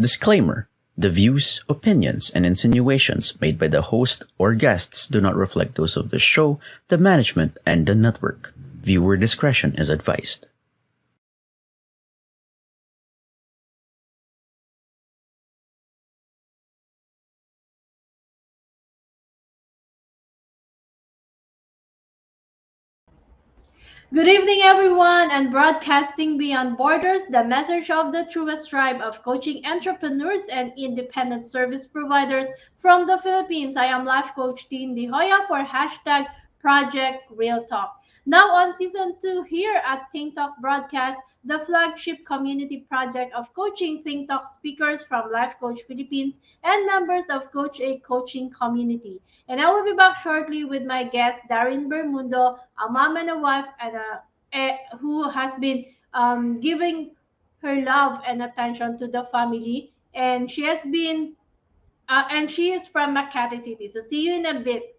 Disclaimer: the views, opinions, and insinuations made by the host or guests do not reflect those of the show, the management, and the network. Viewer discretion is advised. Good evening, everyone, and broadcasting beyond borders, the message of the truest tribe of coaching entrepreneurs and independent service providers from the Philippines. I am life coach Tin de Joya for hashtag Project Real Talk. Now on season 2 here at Think Talk Broadcast, the flagship community project of coaching Think Talk speakers from Life Coach Philippines and members of Coach A coaching community. And I will be back shortly with my guest, Dareen Bermundo, a mom and a wife, and who has been giving her love and attention to the family. And she is from Makati City. So see you in a bit.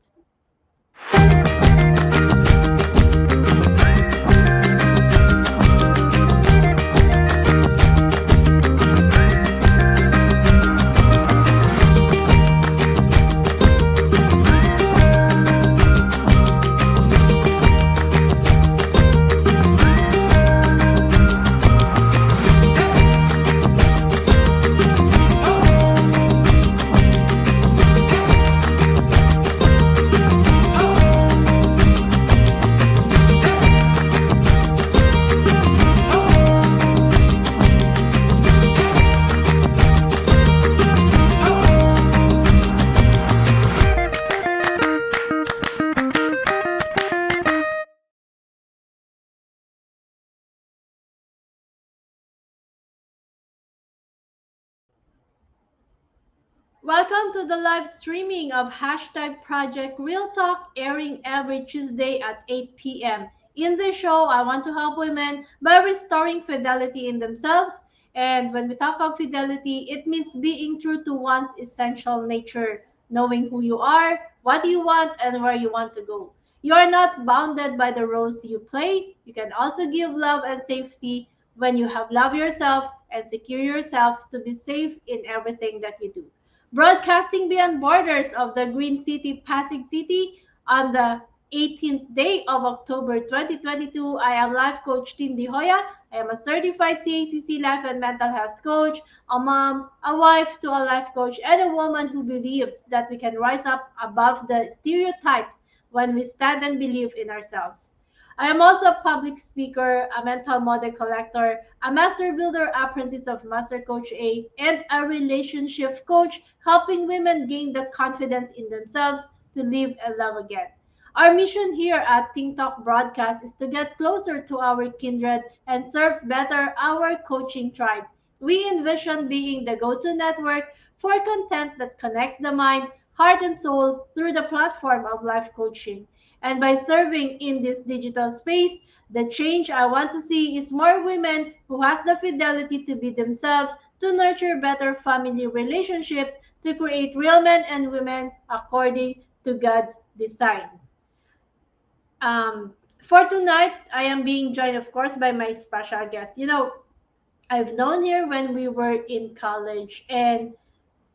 Welcome to the live streaming of hashtag Project Real Talk, airing every Tuesday at 8 p.m. In this show, I want to help women by restoring fidelity in themselves. And when we talk of fidelity, it means being true to one's essential nature, knowing who you are, what you want, and where you want to go. You are not bounded by the roles you play. You can also give love and safety when you have loved yourself and secure yourself to be safe in everything that you do. Broadcasting beyond borders of the Green City, Pasig City, on the 18th day of October 2022. I am life coach Tin de Joya. I am a certified CACC life and mental health coach, a mom, a wife to a life coach, and a woman who believes that we can rise up above the stereotypes when we stand and believe in ourselves. I am also a public speaker, a mental model collector, a master builder apprentice of Master Coach A, and a relationship coach, helping women gain the confidence in themselves to live and love again. Our mission here at Think Talk Broadcast is to get closer to our kindred and serve better our coaching tribe. We envision being the go-to network for content that connects the mind, heart, and soul through the platform of life coaching. And by serving in this digital space, the change I want to see is more women who has the fidelity to be themselves, to nurture better family relationships, to create real men and women according to God's designs. For tonight, I am being joined, of course, by my special guest. I've known her when we were in college, and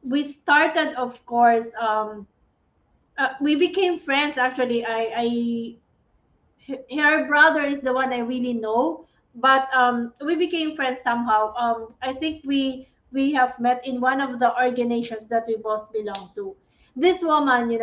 we started, of course, we became friends. Actually, her brother is the one I really know, but we became friends somehow. I think we have met in one of the organizations that we both belong to. This woman,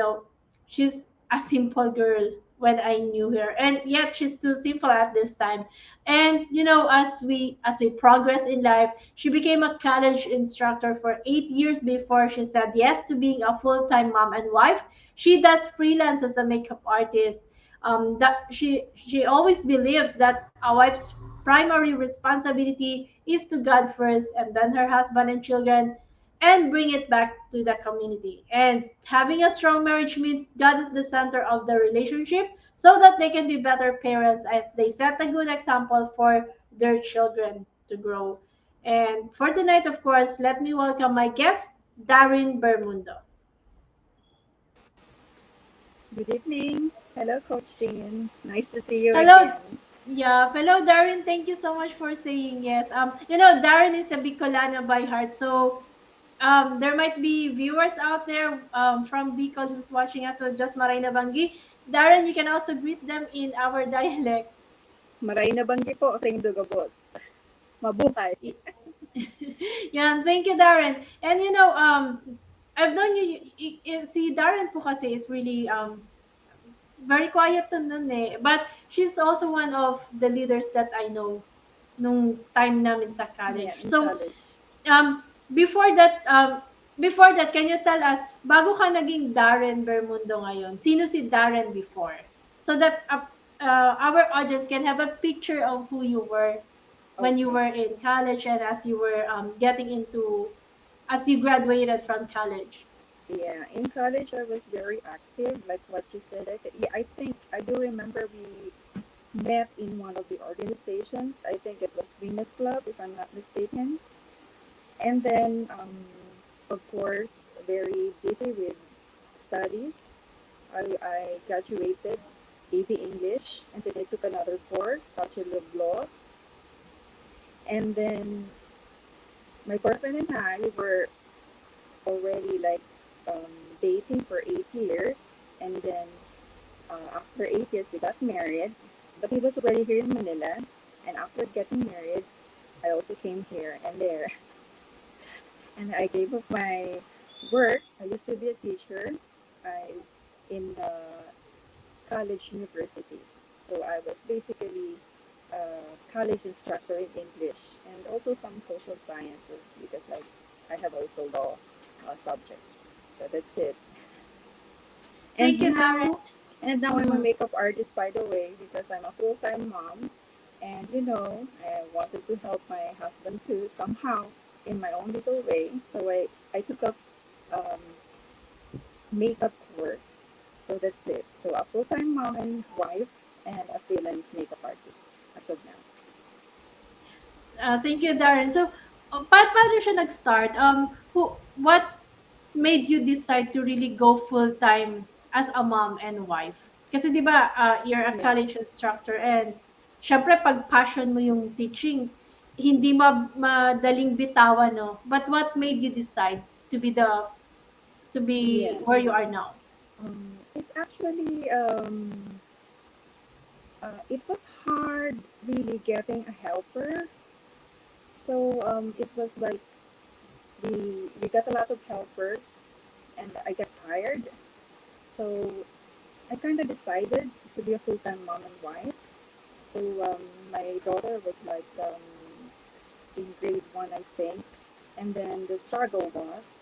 she's a simple girl when I knew her, and yet she's still simple at this time. And as we progress in life, she became a college instructor for 8 years before she said yes to being a full-time mom and wife. She does freelance as a makeup artist. That she always believes that a wife's primary responsibility is to God first, and then her husband and children, and bring it back to the community. And having a strong marriage means God is the center of the relationship, so that they can be better parents as they set a good example for their children to grow. And for tonight, of course, let me welcome my guest, Dareen Bermundo. Good evening. Hello, Coach Dean. Nice to see you Hello. again. Yeah, hello, Darren. Thank you so much for saying yes. Darren is a Bicolano by heart, so there might be viewers out there from Bicol who's watching us, so just Maray Nabanggi. Darren, you can also greet them in our dialect. Maray na banggi po sa inyong dugo, boss. Mabuhay. Yeah, thank you, Darren. And I've known you, see, Darren po kasi is really very quiet to nun eh. But she's also one of the leaders that I know nung time namin sa Yeah, college. in So, college. um, before that, um, before that, can you tell us, bago ka naging Darren Bermundo ngayon, sino si Darren before? So that our audience can have a picture of who you were when you Okay. were in college and as you were getting into, as you graduated from college. Yeah, in college I was very active, like what you said. Yeah, I think I do remember we met in one of the organizations. I think it was Venus Club, if I'm not mistaken. And then, of course, very busy with studies. I graduated AB English, and then I took another course, Bachelor of Laws. And then my boyfriend and I, we were already like dating for 8 years. And then after 8 years, we got married. But he was already here in Manila. And after getting married, I also came here and there. And I gave up my work. I used to be a teacher I, in college universities. So I was basically a college instructor in English and also some social sciences because I have also law subjects. So that's it. And Thank you, Darren. now, and now I'm a Mhm. makeup artist, by the way, because I'm a full-time mom. And I wanted to help my husband too somehow in my own little way. So I took up um, makeup course. So that's it. So a full-time mom and wife and a freelance makeup artist as of now. Thank you, Darren. So, paano siya nag-start? What made you decide to really go full-time as a mom and wife? Kasi di ba, you're a college Yes. instructor and syempre pag passion mo yung teaching, hindi madaling bitawan, no? But what made you decide to be Yes. where you are now? It's actually it was hard really getting a helper. So it was like we got a lot of helpers and I got tired. So I kind of decided to be a full-time mom and wife. So my daughter was like in grade one, I think. And then the struggle was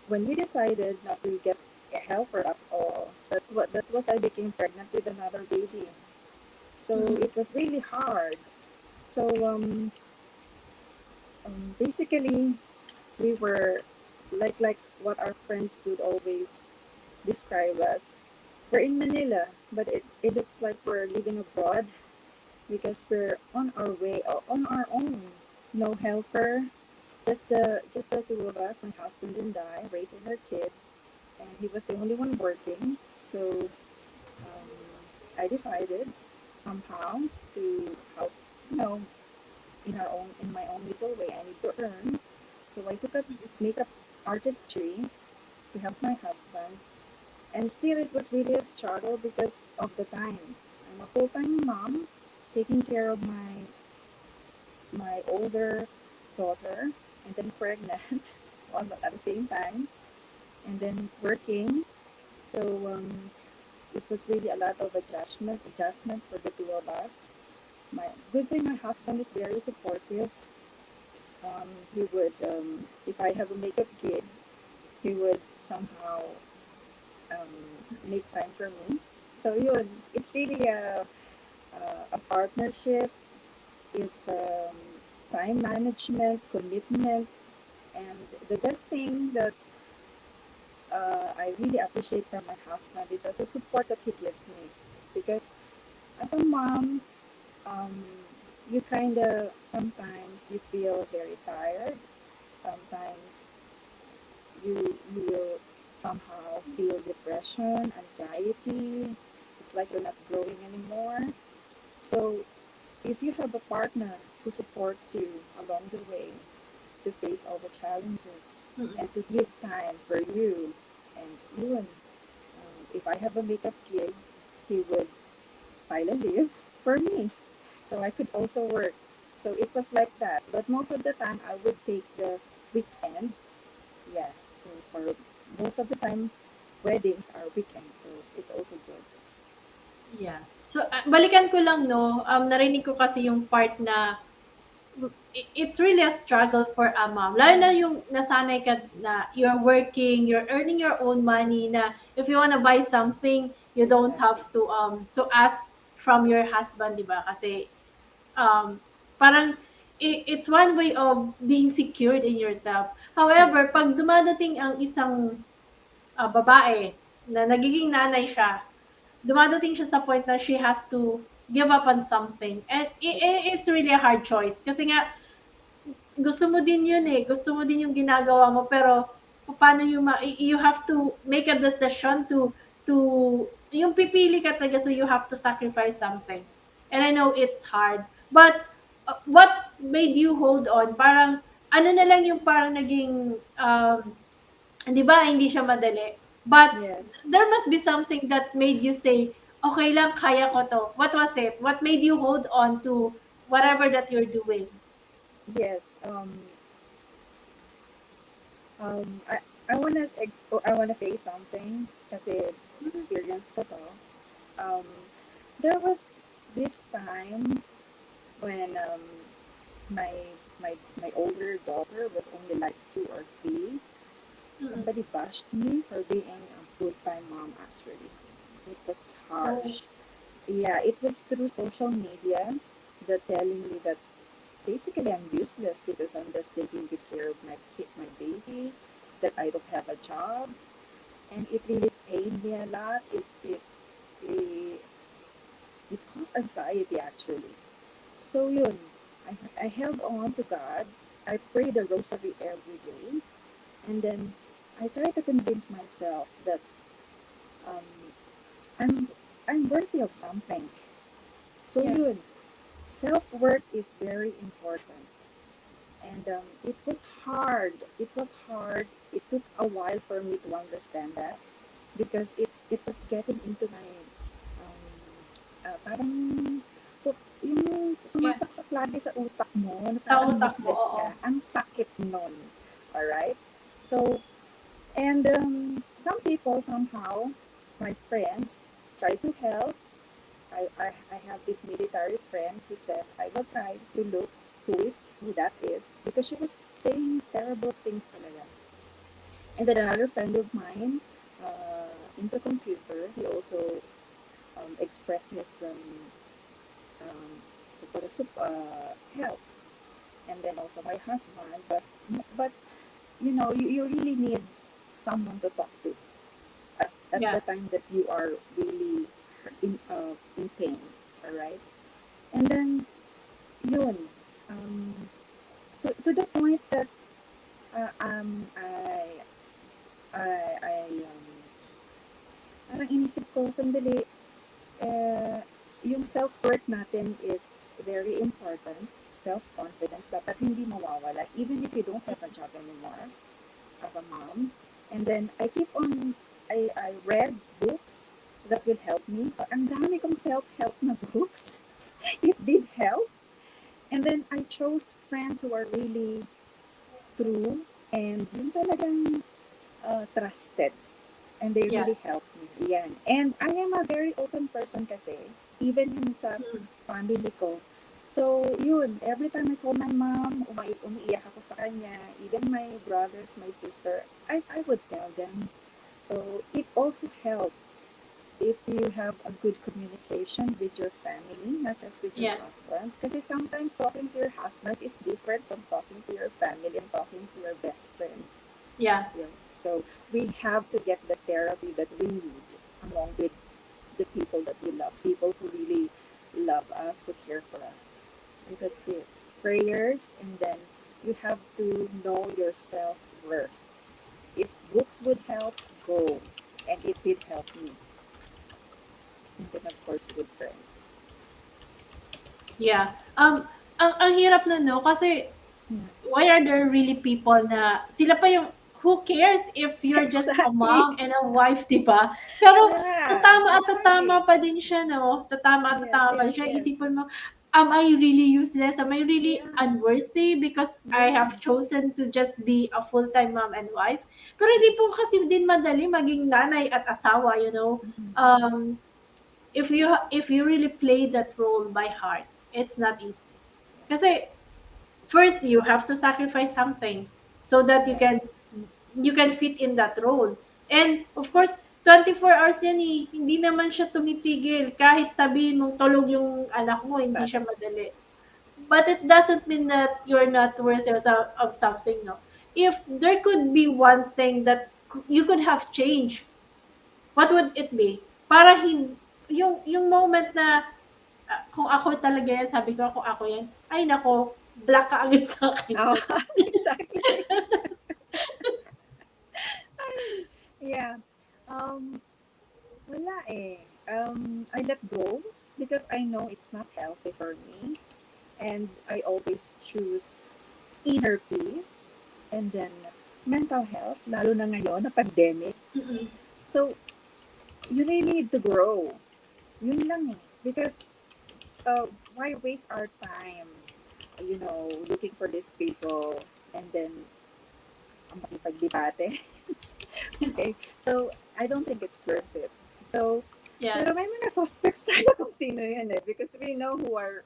when we decided not to get a helper at all. That was I became pregnant with another baby. So Mhm. it was really hard. So basically we were like what our friends would always describe us. We're in Manila, but it looks like we're living abroad because we're on our way on our own. No helper, just the two of us, my husband and I, raising our kids, and he was the only one working. So um, I decided somehow to help, you know, in my own little way. I need to earn, so I took up makeup artistry to help my husband, and still it was really a struggle because of the time. I'm a full-time mom, taking care of my older daughter, and then pregnant, all at the same time, and then working. So it was really a lot of adjustment for the two of us. My good thing, my husband is very supportive. He would, if I have a makeup gig, he would somehow make time for me. So it's really a partnership. It's time management, commitment, and the best thing that I really appreciate from my husband is that the support that he gives me. Because as a mom, um, you kind of sometimes you feel very tired. Sometimes you will somehow feel depression, anxiety. It's like you're not growing anymore. So if you have a partner who supports you along the way, to face all the challenges Mm-mm. and to give time for you. And yun, if I have a makeup gig, he would file a leave for me. So I could also work. So it was like that. But most of the time, I would take the weekend. Yeah. So for most of the time, weddings are weekends. So it's also good. Yeah. So, balikan ko lang 'no, narinig ko kasi yung part na it's really a struggle for a mom. Lalo na Yes. yung nasanay ka na you're working, you're earning your own money na if you wanna buy something, you don't Exactly. have to ask from your husband, 'di ba? Kasi um parang it's one way of being secured in yourself. However, Yes. pag dumadating ang isang babae na nagiging nanay siya, dumadating siya sa point na she has to give up on something. And Exactly. it's really a hard choice. Kasi nga, gusto mo din yun eh. Gusto mo din yung ginagawa mo. Pero, paano yung you have to make a decision yung pipili ka talaga, so you have to sacrifice something. And I know it's hard. But, what made you hold on? Parang, ano na lang yung parang naging, 'di ba, hindi siya madali. But Yes. there must be something that made you say, "Okay lang, kaya ko 'to." What was it? What made you hold on to whatever that you're doing? Yes. I I wanna say something kasi Mhm. experience ko to. Um, there was this time when my my older daughter was only like 2 or 3. Mm. Somebody bashed me for being a full-time mom. Actually, it was Oh, harsh. Yeah, it was through social media that telling me that basically I'm useless because I'm just taking good care of my kid, my baby, that I don't have a job, and it really pained me a lot. It, it caused anxiety actually. So yun, I held on to God. I pray the rosary every day, and then I try to convince myself that um, I'm I'm worthy of something. So yeah, yun, self worth is very important. And it was hard. It was hard. It took a while for me to understand that because it was getting into my parang yung yeah. sumasaksak lagi sa utak mo na Sa parang utak mo, useless oo. ka. Ang sakit nun. Alright? So, and some people somehow, my friends, try to help. I have this military friend who said I will try to look who that is because she was saying terrible things talaga. And then another friend of mine, in the computer, he also expressed his help. And then also my husband, but you really need someone to talk to at Yeah, the time that you are really in pain, all right? And then yun, um, to the point that uh, um, I, I parang inisip ko, sandali, uh, yung self-worth natin is very important. Self-confidence, dapat hindi mawawala, even if you don't have a job anymore as a mom. And then, I read books that will help me. So, ang dami kong self-help na books. It did help. And then, I chose friends who are really true and yung talagang trusted. And they yeah. really helped me. Yan. And I am a very open person kasi, even yung sa Mm. family ko. So, yun, every time I call my mom, umiiyak ako sa kanya, even my brothers, my sister, I would tell them. So, it also helps if you have a good communication with your family, not just with your Yeah, husband. Because sometimes talking to your husband is different from talking to your family and talking to your best friend. yeah, Yeah. So we have to get the therapy that we need along with the people that we love, people who really love us, who care for us. So that's it. Prayers, and then you have to know your self worth. If books would help, go. And it did help me. And then, of course, good friends. yeah. Ang hirap na 'no, kasi Yeah. Why are there really people na sila pa yung who cares if you're just a Exactly. mom and a wife, di ba? Pero Yeah, tatama at tatama exactly. pa din siya, no? Tatama at Yes, tatama pa din yes, siya. yes. Isipin mo, am I really useless? Am I really Yeah, unworthy because I yeah. have chosen to just be a full-time mom and wife? Pero hindi po kasi din madali maging nanay at asawa, you know? Mhm. Um, if you really play that role by heart, it's not easy. Kasi first you have to sacrifice something so that you Yeah, can you can fit in that role. And of course, 24 hours yan eh. Hindi naman siya tumitigil. Kahit sabihin mong tulog yung anak mo, hindi siya correct. madali. But it doesn't mean that you're not worthy of something, no? If there could be one thing that you could have changed, what would it be? Para yung moment na kung ako talaga yan, sabi ko kung ako yan, ay nako, black ka agad sa akin. Oh, exactly. Yeah. Um, wala eh. I let go because I know it's not healthy for me. And I always choose inner peace and then mental health, lalo na ngayon na pandemic. Mm-mm. So, you really need to grow. Yun lang eh. Because why waste our time, looking for these people and then ang makipagdebate? Okay? So, I don't think it's worth it. So, Yeah. pero may mga suspects tayo kung sino yan eh. Because we know who are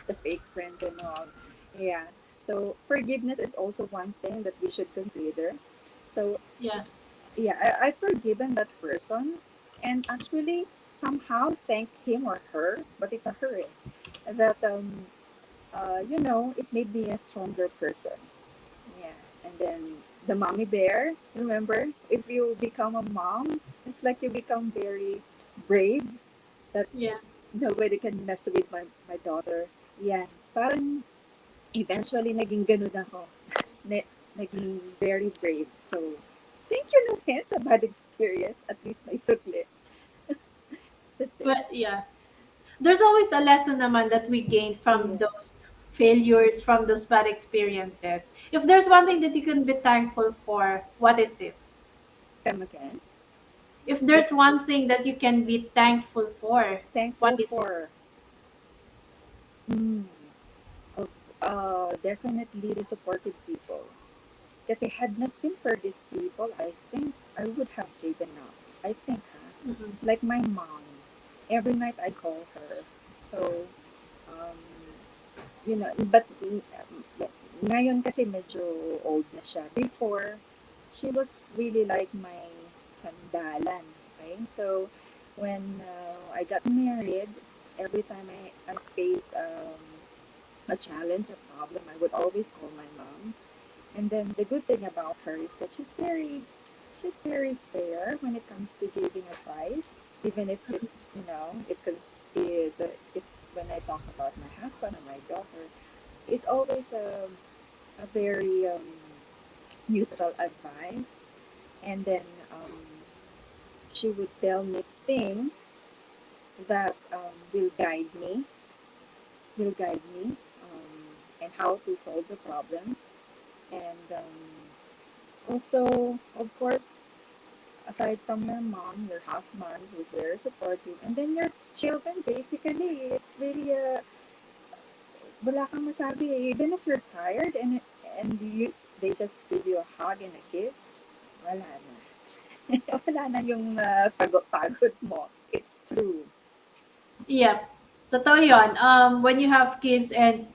the fake friends and all. Yeah. So, forgiveness is also one thing that we should consider. So, Yeah. yeah, I've forgiven that person and actually somehow thank him or her, but it's a her, that, it made me a stronger person. Yeah. And then the mommy bear, remember, if you become a mom, it's like you become very brave that Yeah. nobody can mess with my daughter. Yeah. Parang eventually naging ganun ako. Naging very brave. So, thank you naman sa bad experience. At least may sukli. That's it. But yeah. There's always a lesson naman that we gain from Yeah. those failures, from those bad experiences. If there's one thing that you can be thankful for, what is it? Come again. If If there's one thing that you can be thankful for, what thankful is it? for, mm, of, definitely the supportive people. Kasi had not been for these people, I think I would have given up. I think, Mm-mm. like my mom, every night I call her. So, um, but ngayon kasi medyo old na siya. Before, she was really like my sandalan. Okay? So, when I got married, every time I face a challenge, a problem, I would always call my mom. And then the good thing about her is that she's very fair when it comes to giving advice, even if it could it when I talk about my husband or my daughter, it's always a very neutral advice. And then she would tell me things that will guide me, and how to solve the problem. And also, of course, aside from your mom, your husband who's very supportive, and then your children, basically, it's really wala kang masabi eh. Even if you're tired and they just give you a hug and a kiss, wala na. Wala na yung pagod mo. It's true. Yeah. Totoo yun. When you have kids and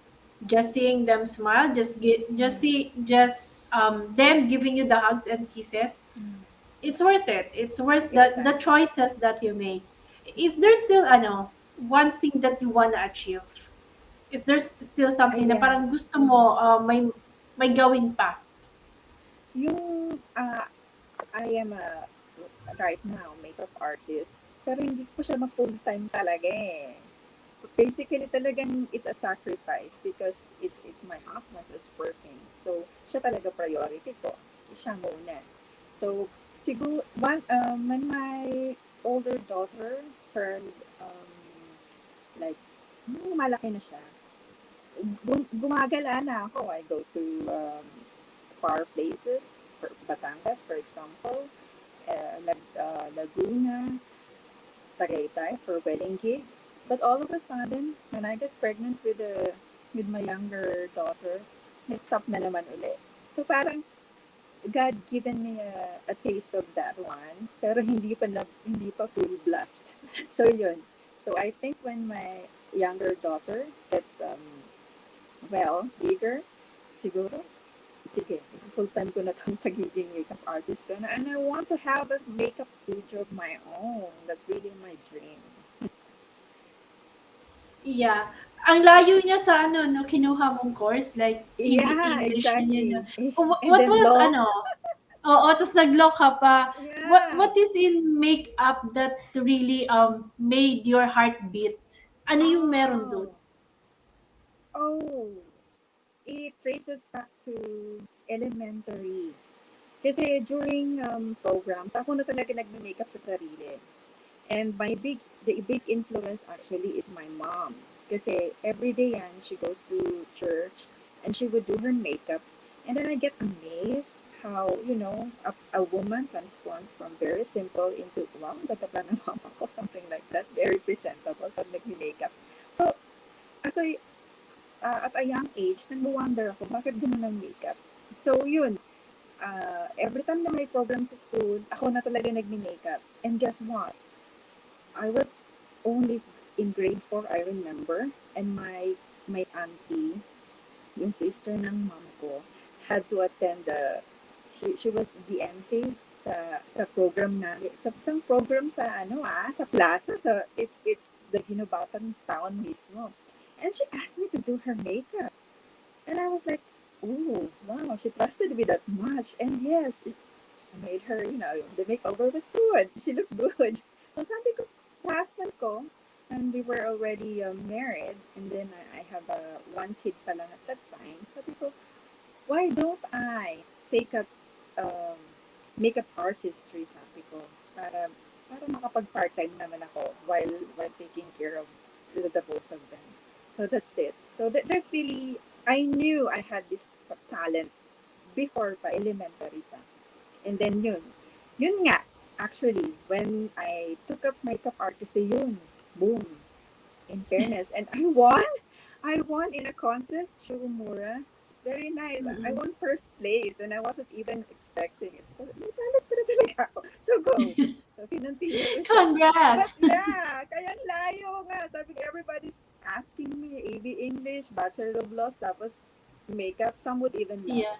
just seeing them smile, just them giving you the hugs and kisses, Mm. it's worth it. It's worth the Exactly. choices that you make. Is there still one thing that you wanna achieve? Is there still something na Ayan. parang gusto mo may gawin pa? Yung I am right now makeup artist, pero hindi ko siya ma-full-time talaga eh. Basically, talagang it's a sacrifice because it's my husband who's working. So, siya talaga priority ko. Siya muna. So, siguro, when my older daughter turned, like, malaki na siya, gumagala na ako. I go to far places, Batangas, for example, Laguna, Tagaytay for wedding gigs. But all of a sudden, when I get pregnant with my younger daughter, nag-stop na naman ulit. So parang God given me a taste of that one, pero hindi pa full blast. So yun. So I think when my younger daughter gets bigger, siguro, sige, full-time ko na itong pagiging makeup artist ko na. And I want to have a makeup studio of my own. That's really my dream. Yeah. Ang layo niya sa ano 'no, kinuha mong course, like Yeah, English ganyan 'no. exactly. And What then was law. ano oo, ta's nag-law ka pa. Yeah. What is in makeup that really, made your heart beat? Ano yung meron dun? Oh, oh, it traces back to elementary. Kasi during programs, ako na talaga nagme-makeup sa sarili. And the big influence actually is my mom. Kasi every day yan, she goes to church and she would do her makeup. And then I get amazed how, a woman transforms from very simple into, wow, ganda pa ng mama ko, something like that. Very presentable pag nag-makeup. So, as at a young age, nag-wonder ako, bakit ganun ang makeup? So, yun. Every time na may program sa school, ako na talaga nag-makeup. And guess what? I was only in grade 4, I remember, and my auntie, yung sister ng mom ko, had to attend she was the MC sa program na sa isang program sa plaza, so it's the Ginubatan town mismo. And she asked me to do her makeup. And I was like, oh, wow, she trusted me that much. And yes, I made her, the makeover was good. She looked good. So sabi ko, sa husband ko, and we were already married, and then I have one kid pa lang at that time. Sabi ko, why don't I take up um, makeup artistry, sabi ko, para makapag part-time naman ako while taking care of the both of them. So that's it. So there's really, I knew I had this talent before pa, elementary pa. And then yun nga, actually, when I took up makeup artist, yun, boom, in fairness. And I won in a contest, Shurumura. It's very nice. I Mm. won first place and I wasn't even expecting it. So, may talent pala talaga ako. So, go. So, pinuntinya ko siya. But Congrats! yeah, kaya ang layo nga. Sabi ko, everybody's asking me, AB English, Bachelor of Laws, tapos makeup. Some would even laugh. Yeah.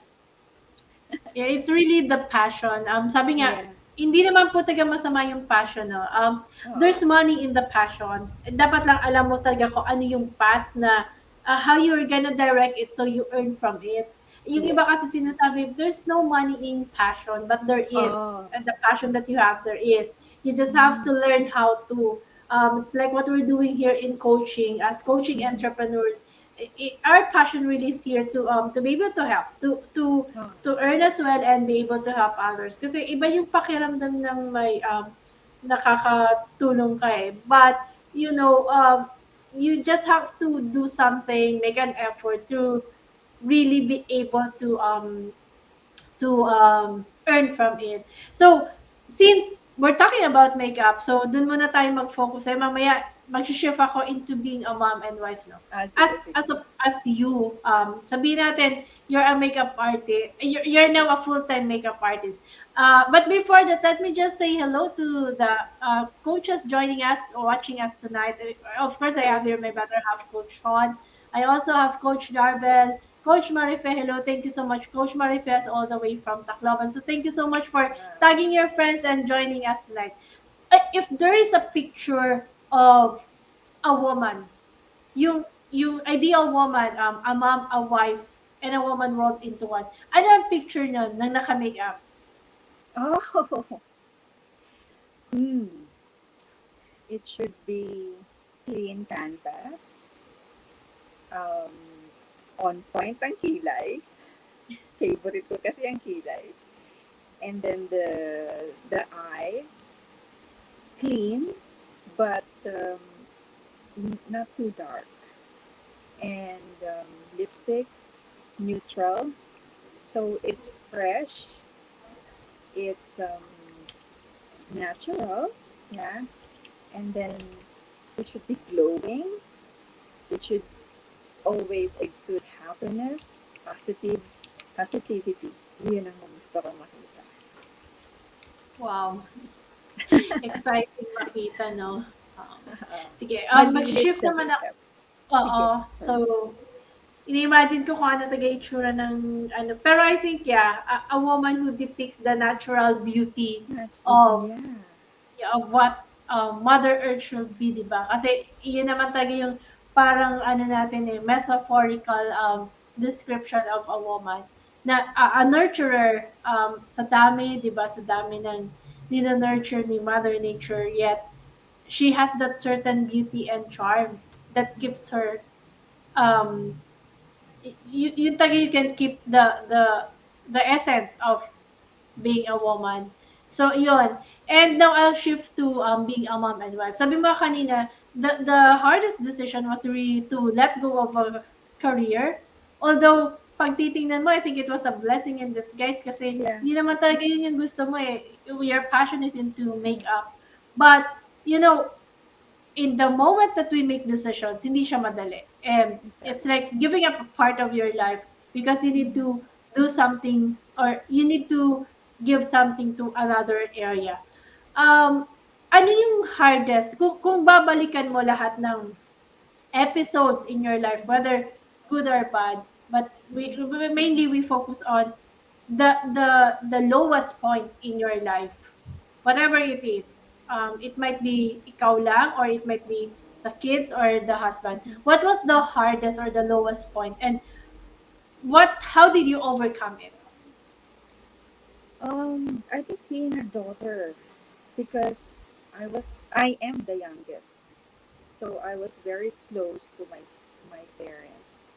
Yeah, it's really the passion. Sabi nga, Yeah. hindi naman po taga masama yung passion, no? There's Oo. money in the passion. Dapat lang alam mo talaga kung ano yung path na how you're gonna direct it so you earn from it. Yung iba Yes. kasi sinasabi, there's no money in passion, but there is. Oh. And the passion that you have, there is. You just have Mm. to learn how to. It's like what we're doing here in coaching. As coaching Mm-hmm. entrepreneurs, our passion really is here to be able to help, Oh. to earn as well and be able to help others. Kasi iba yung pakiramdam ng may nakakatulong ka eh. But, you just have to do something, make an effort to really be able to earn from it. So, since we're talking about makeup, so dun muna tayo mag-focus. Ay mamaya, mag-shift ako into being a mom and wife, no? Sige, sige. As you, sabihin natin, you're a makeup artist, you're now a full-time makeup artist. But before that, let me just say hello to the coaches joining us or watching us tonight. Of course, I have here my better half, Coach Sean. I also have Coach Darbel, Coach Marife. Hello, thank you so much. Coach Marife is all the way from Tacloban. So thank you so much for Yeah. tagging your friends and joining us tonight. If there is a picture of a woman, yung ideal woman, a mom, a wife, and a woman rolled into one. Ano ang picture niya ng naka-makeup? Oh. Hmm. It should be clean canvas. Um, on point ang kilay. Favorite ko kasi ang kilay. And then the eyes, clean, but not too dark. and lipstick, neutral. So it's fresh, it's natural, yeah, and then it should be glowing. It should always exude happiness, positivity. Yun ang gusto ko makita. Wow. Exciting makita, no? Um, sige, Malinis mag-shift na naman ako. makeup. Oo. Sige, So, sorry. ini-imagine ko kung ano talaga itsura ng ano. Pero I think, yeah, a woman who depicts the natural beauty of Yeah, yeah, of what Mother Earth should be, di ba? Kasi yun naman talaga yung parang ano natin metaphorical description of a woman na a nurturer sa dami, di ba? Sa dami ng nurture ni Mother Nature, yet she has that certain beauty and charm that gives her um you talaga you can keep the essence of being a woman. So, yun. And now I'll shift to being a mom and wife. Sabi mo kanina, the hardest decision was really to let go of a career. Although, pag titingnan mo, I think it was a blessing in disguise kasi yeah. hindi naman talaga yun yung gusto mo eh. Your passion is into makeup. But, you know, in the moment that we make decisions, hindi siya madali. And it's Exactly. like giving up a part of your life because you need Mhm. to do something or you need to give something to another area. Um, ano yung hardest? Kung babalikan mo lahat ng episodes in your life, whether good or bad, but mainly we focus on the lowest point in your life, whatever it is. It might be ikaw lang, or it might be sa kids or the husband. Mhm. What was the hardest or the lowest point, and how did you overcome it? I think being a daughter, because I am the youngest, so I was very close to my parents.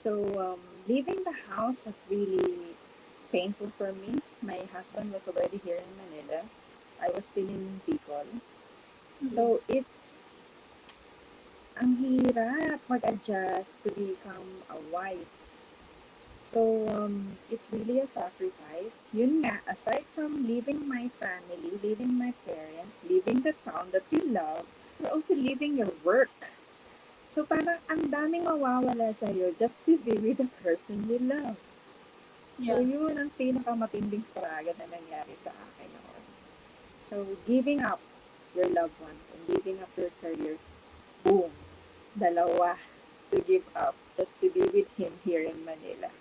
So leaving the house was really painful for me. My husband was already here in Manila. I was still in Bicol. Mm. So ang hirap mag-adjust to become a wife. So, it's really a sacrifice. Yun nga, aside from leaving my family, leaving my parents, leaving the town that you love, you're also leaving your work. So, parang ang daming mawawala sa'yo just to be with the person you love. So, Yeah. yun ang pinakamatinding struggle na nangyari sa akin noon. So, giving up your loved ones and giving up your career, boom, dalawa to give up just to be with him here in Manila.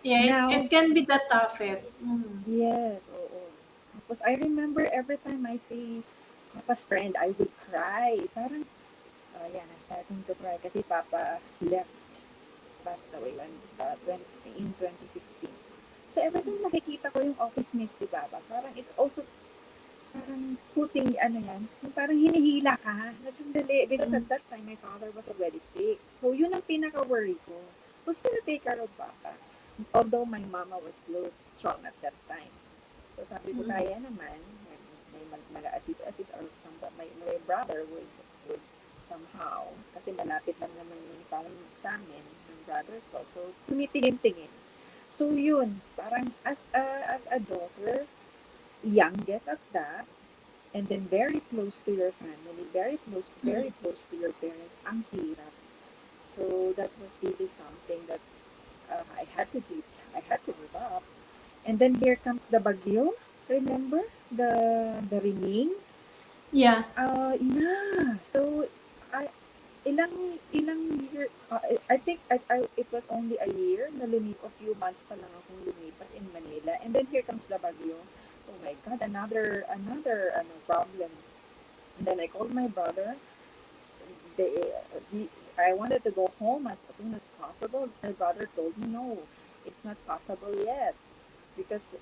Yeah, Now, it can be the toughest. Mm. yes, oo. Tapos I remember every time I see Papa's friend, I would cry. Parang, yeah, I'm starting to cry kasi Papa left, passed away when in 2015. So every time nakikita ko yung office mates ni Papa, parang it's also parang putting, ano yan, yung parang hinihila ka na sandali. Because at Mm. that time, my father was already sick. So yun ang pinaka-worry ko. Who's gonna take care of Papa? Although my mama was strong at that time. So sabi ko, Mm. kaya naman, may mag-assist-assist or my brother would somehow, kasi malapit lang naman yung town sa amin, yung brother ko. So, tumitingin-tingin. So, yun, parang as a daughter, youngest at that, and then very close to your family, very Mm. close to your parents, ang hirap. So, that was really something that I had to give up. And then here comes the bagyo. Remember the ringing? Yeah. Yeah. So I ilang year I think it was only a year na a few months pa lang akong lumipat in Manila. And then here comes the bagyo. Oh my God, another problem. And then I called my brother. They, I wanted to go home as soon as possible. My brother told me, no, it's not possible yet because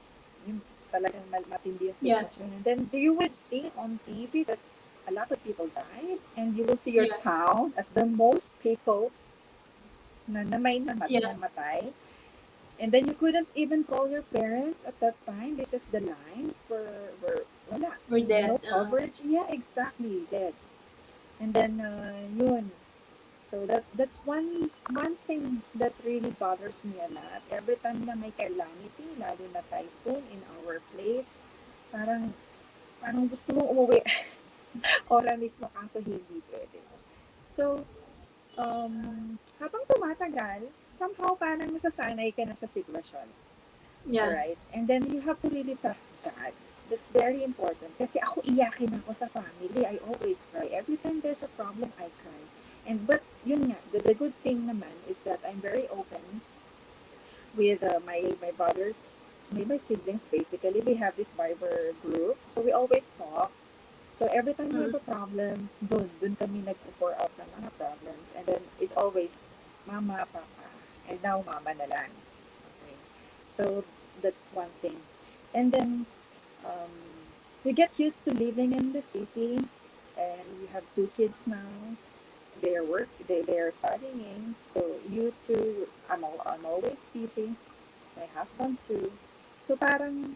yung talagang matindi ang Yeah. sitwasyon. And then you would see on TV that a lot of people died, and you will see your Yeah. town as the most people na may Yeah. namatay. And then you couldn't even call your parents at that time because the lines were wala. We're No dead. coverage. Yeah, exactly, dead. And then, yun. So that's one thing that really bothers me a lot. Every time na may calamity, lalo na typhoon in our place, parang parang gusto mong umuwi ora mismo kaso hindi pwede. So, habang tumatagal, somehow parang nasasanay ka na sa sitwasyon. Yeah. Alright? And then you have to really trust God. That's very important. Kasi ako iyakin ako sa family. I always cry. Every time there's a problem, I cry. But yun nga, the good thing naman is that I'm very open with my brothers, my siblings basically. We have this Bible group. So we always talk. So every time we have a problem, dun kami nag-pour out ng mga problems. And then it's always mama, papa, and now mama na lang. Okay. So that's one thing. And then we get used to living in the city, and we have two kids now. They are studying. So you two, I'm always busy. My husband too. So parang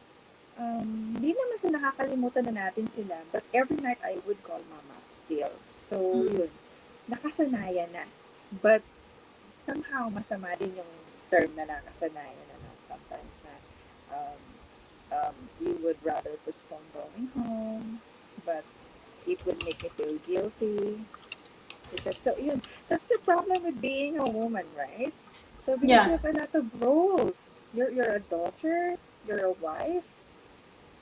hindi naman sa nakakalimutan na natin sila, but every night I would call mama still. So yun, nakasanayan na. But somehow masama din yung term na nakasanayan na sometimes na you would rather postpone going home, but it would make me feel guilty. Because so yun, that's the problem with being a woman, right? So because you have a lot of roles. You're a daughter, you're a wife,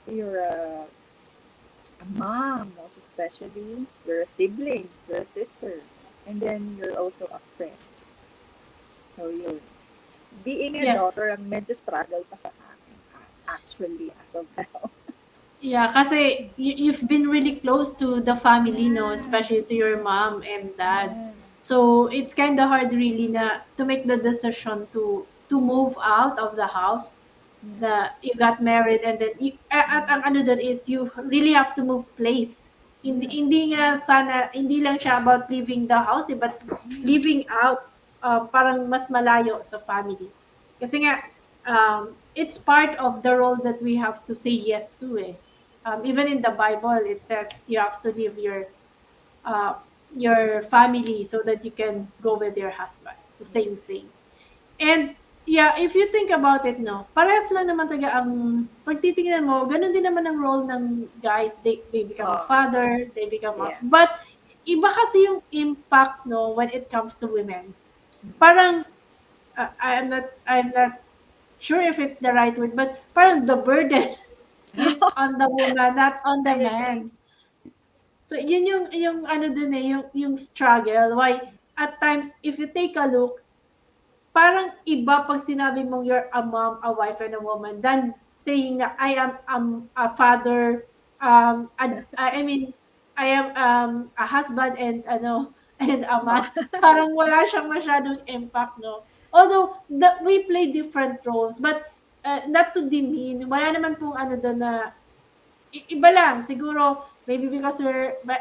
you're a mom, most especially. You're a sibling, you're a sister, and then you're also a friend. So yun, being a daughter, ang medyo struggle pa sa akin, actually, as of now. Yeah, kasi you've been really close to the family, no, especially to your mom and dad. So it's kind of hard really to make the decision to move out of the house. You got married, and then at ang ano dun is you really have to move place. Hindi nga sana, hindi lang siya about leaving the house, but living out, parang mas malayo sa family. Kasi nga, it's part of the role that we have to say yes to eh. Even in the Bible, it says you have to leave your family so that you can go with your husband. So same thing. And yeah, if you think about it, no, parehas lang naman taga ang pagtitingnan mo, ganun din naman ang role ng guys. They become a father, they become a... But iba kasi yung impact, no, when it comes to women. Parang, I'm not sure if it's the right word, but parang the burden is on the woman, not on the man. So yun yung ano dun eh, yung struggle. Why at times if you take a look, parang iba pag sinabi mong you're a mom, a wife, and a woman than saying na I am a father, I mean I am a husband and and a man. Parang wala siyang masyadong impact, no. Although we play different roles, but not to demean, wala naman pong ano doon na iba lang siguro, maybe because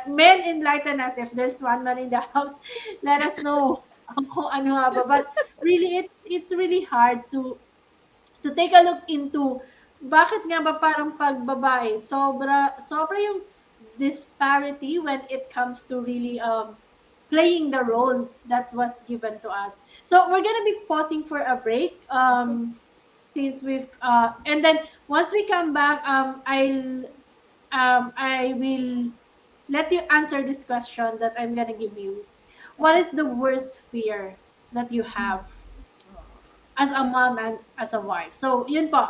men, enlighten us if there's one man in the house, let us know kung ano nga ba. But really it's really hard to take a look into bakit nga ba parang pag babae sobra yung disparity when it comes to really playing the role that was given to us. So we're gonna be pausing for a break. Since we've and then once we come back, I will let you answer this question that I'm gonna give you. What is the worst fear that you have as a mom and as a wife? So yun po.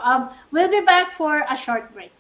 We'll be back for a short break.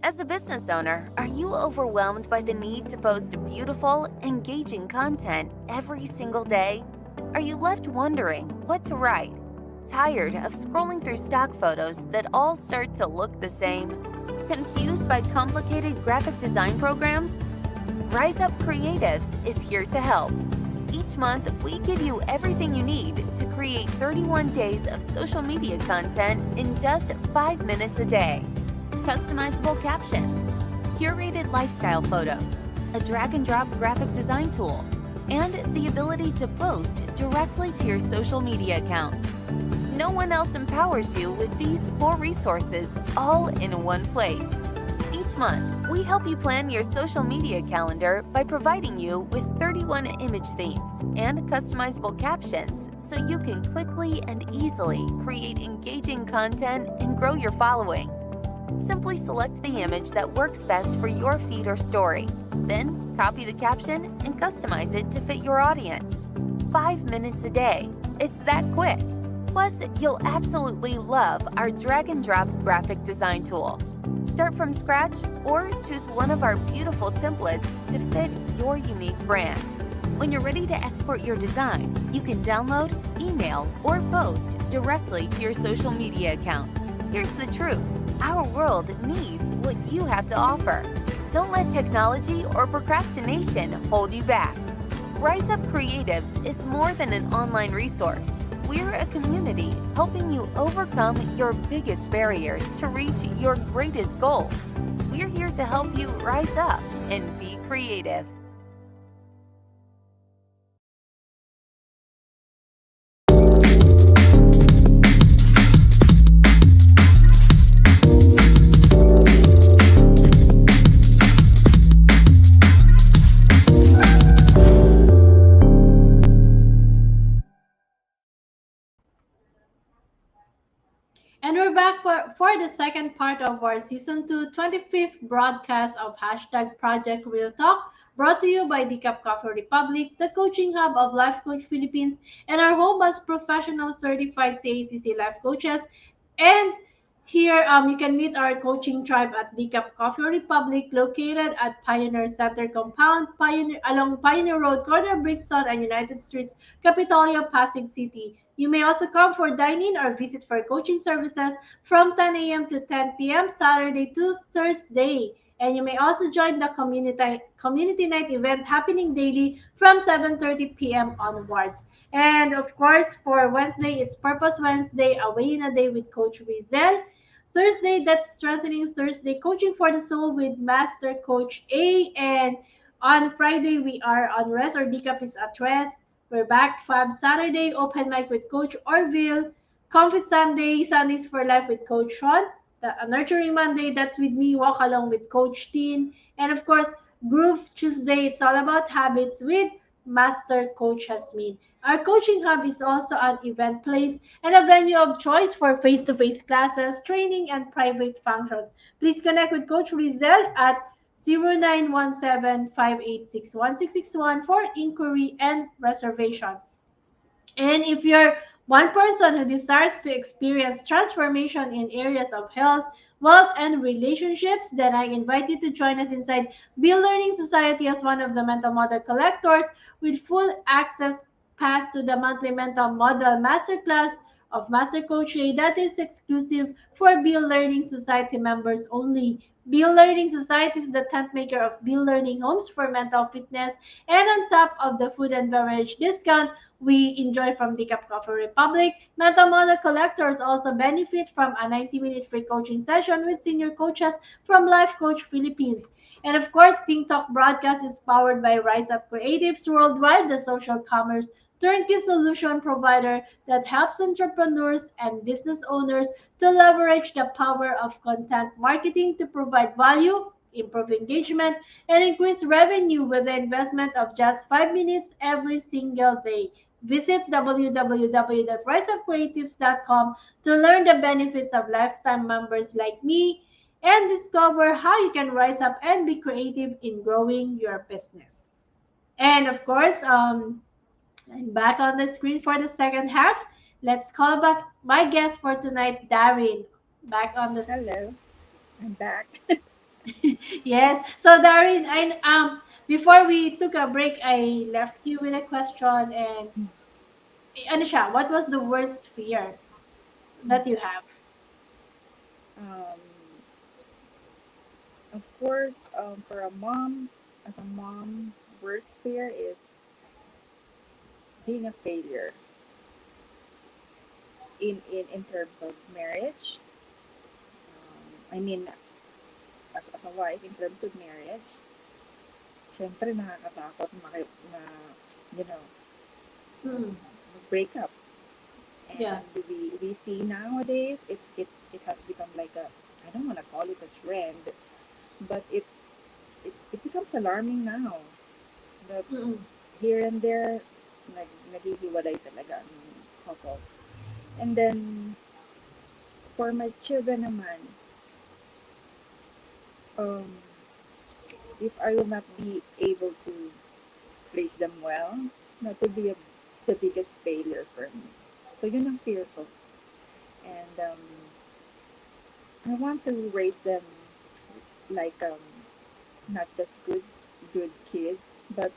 As a business owner, are you overwhelmed by the need to post beautiful, engaging content every single day? Are you left wondering what to write? Tired of scrolling through stock photos that all start to look the same? Confused by complicated graphic design programs? Rise Up Creatives is here to help. Each month, we give you everything you need to create 31 days of social media content in just 5 minutes a day. Customizable captions, curated lifestyle photos, a drag and drop graphic design tool, and the ability to post directly to your social media accounts. No one else empowers you with these 4 resources all in one place. Each month, we help you plan your social media calendar by providing you with 31 image themes and customizable captions so you can quickly and easily create engaging content and grow your following. Simply select the image that works best for your feed or story. Then, copy the caption and customize it to fit your audience. 5 minutes a day. It's that quick. Plus, you'll absolutely love our drag and drop graphic design tool. Start from scratch or choose one of our beautiful templates to fit your unique brand. When you're ready to export your design, you can download, email, or post directly to your social media accounts. Here's the truth. Our world needs what you have to offer. Don't let technology or procrastination hold you back. Rise Up Creatives is more than an online resource. We're a community helping you overcome your biggest barriers to reach your greatest goals. We're here to help you rise up and be creative. And we're back for the second part of our Season 2 25th broadcast of Hashtag Project Real Talk, brought to you by the Cup Coffee Republic, the coaching hub of Life Coach Philippines, and our home as professional certified CACC life coaches. And here, you can meet our coaching tribe at the Cup Coffee Republic, located at Pioneer Center Compound, along Pioneer Road, corner Brixton and United Streets, Capitolia, Pasig City. You may also come for dining or visit for coaching services from 10 a.m. to 10 p.m. Saturday to Thursday. And you may also join the community night event happening daily from 7:30 p.m. onwards. And of course, for Wednesday, it's Purpose Wednesday, Away in a Day with Coach Rizel. Thursday, that's Strengthening Thursday, Coaching for the Soul with Master Coach A. And on Friday, we are on rest or decap is at rest. We're back. Fab Saturday, Open Mic with Coach Orville. Comfort Sunday, Sundays for Life with Coach Sean. A Nurturing Monday, that's with me, Walk Along with Coach Teen. And of course, Groove Tuesday, it's all about habits with Master Coach Hasmin. Our coaching hub is also an event place and a venue of choice for face-to-face classes, training, and private functions. Please connect with Coach Rizel at 0917-586-1661 for inquiry and reservation. And if you're one person who desires to experience transformation in areas of health, wealth, and relationships, then I invite you to join us inside Bill Learning Society as one of the mental model collectors with full access pass to the monthly mental model masterclass of Master Coach Ray that is exclusive for Bill Learning Society members only. Bill Learning Society is the tent maker of Bill Learning Homes for mental fitness, and on top of the food and beverage discount, we enjoy from the Cup Coffee Republic. Mental model collectors also benefit from a 90-minute free coaching session with senior coaches from Life Coach Philippines. And of course, Think Talk broadcast is powered by Rise Up Creatives Worldwide, the social commerce turnkey solution provider that helps entrepreneurs and business owners to leverage the power of content marketing to provide value, improve engagement, and increase revenue with the investment of just 5 minutes every single day. Visit www.riseupcreatives.com to learn the benefits of lifetime members like me and discover how you can rise up and be creative in growing your business. And of course, I'm back on the screen for the second half. Let's call back my guest for tonight, Dareen. Back on the screen. Hello, I'm back. Yes. So Darren, before we took a break, I left you with a question, and ano siya, what was the worst fear that you have? Um, of course, for a mom, as a mom, worst fear is being a failure in terms of marriage. I mean, as a wife, in terms of marriage, syempre nakakatakot na, you know, Mm, break up. yeah. And we see nowadays, it has become like a, I don't want to call it a trend, but it becomes alarming now. That Mm-mm. here and there, naghihiwalay talaga ang couple. And then, for my children naman, um, if I will not be able to raise them well, that would be the biggest failure for me. So yun ang fear ko. And I want to raise them like not just good kids, but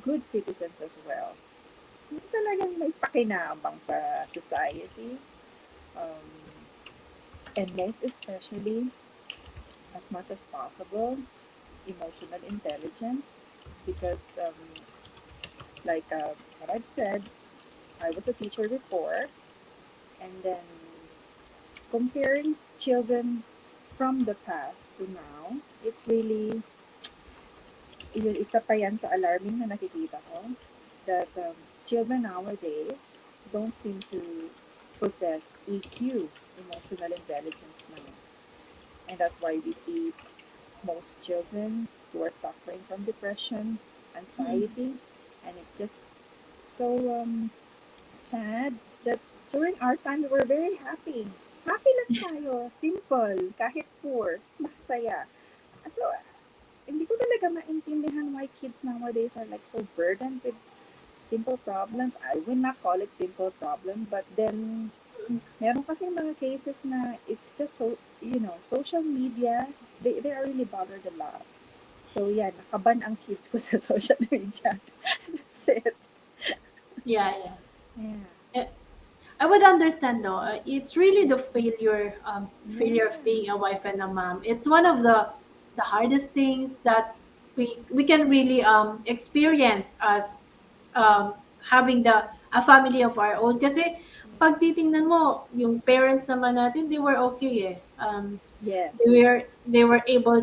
good citizens as well. Yung talagang may pakinabang sa society. Um, and most especially, as much as possible, emotional intelligence. Because, like what I've said, I was a teacher before, and then comparing children from the past to now, it's really, yun, isa pa yan sa alarming na nakikita ko, that children nowadays don't seem to possess EQ, emotional intelligence now. And that's why we see most children who are suffering from depression, Mm-mm. anxiety, and it's just so sad that during our time we were very happy. Happy lang tayo, simple, kahit poor, masaya. So, hindi ko talaga maintindihan why kids nowadays are like so burdened with simple problems. I will not call it simple problem, but then meron kasi mga cases na it's just so, social media, they are really bothered a lot. So, yeah, nakaban ang kids ko sa social media. That's it. Yeah, Yeah. yeah. I would understand though. It's really the failure of Yeah. being a wife and a mom. It's one of the hardest things that we can really experience as having a family of our own. Kasi pag titingnan mo, yung parents naman natin, they were okay eh. Yes. They were able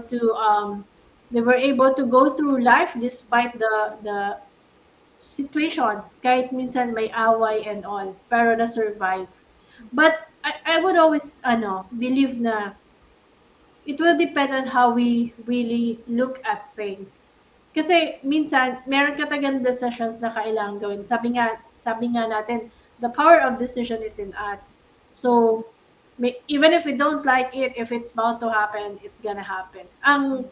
to go through life despite the situations, kahit minsan may away and all, pero na-survive. But I would always, believe na it will depend on how we really look at things. Kasi minsan, meron ka talagang decisions na kailangan gawin. Sabi nga natin, the power of decision is in us. So, even if we don't like it, if it's bound to happen, it's gonna happen. Ang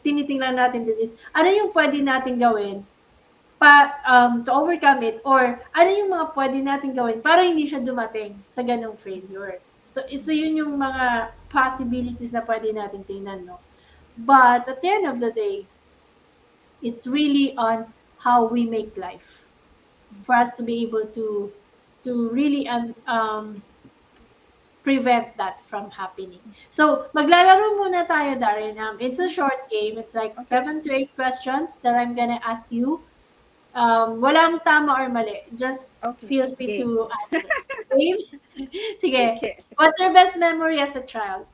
tinitingnan natin din is, ano yung pwede natin gawin to overcome it, or ano yung mga pwede natin gawin para hindi siya dumating sa ganong failure. So yun yung mga possibilities na pwede natin tingnan, no? But at the end of the day, it's really on how we make life for us to be able to really prevent that from happening. So, maglalaro muna tayo, Darren. It's a short game. It's like Okay. 7 to 8 questions that I'm gonna ask you. Walang tama or mali. Just Okay. feel free Game. to answer. Game? Sige. Sige. What's your best memory as a child?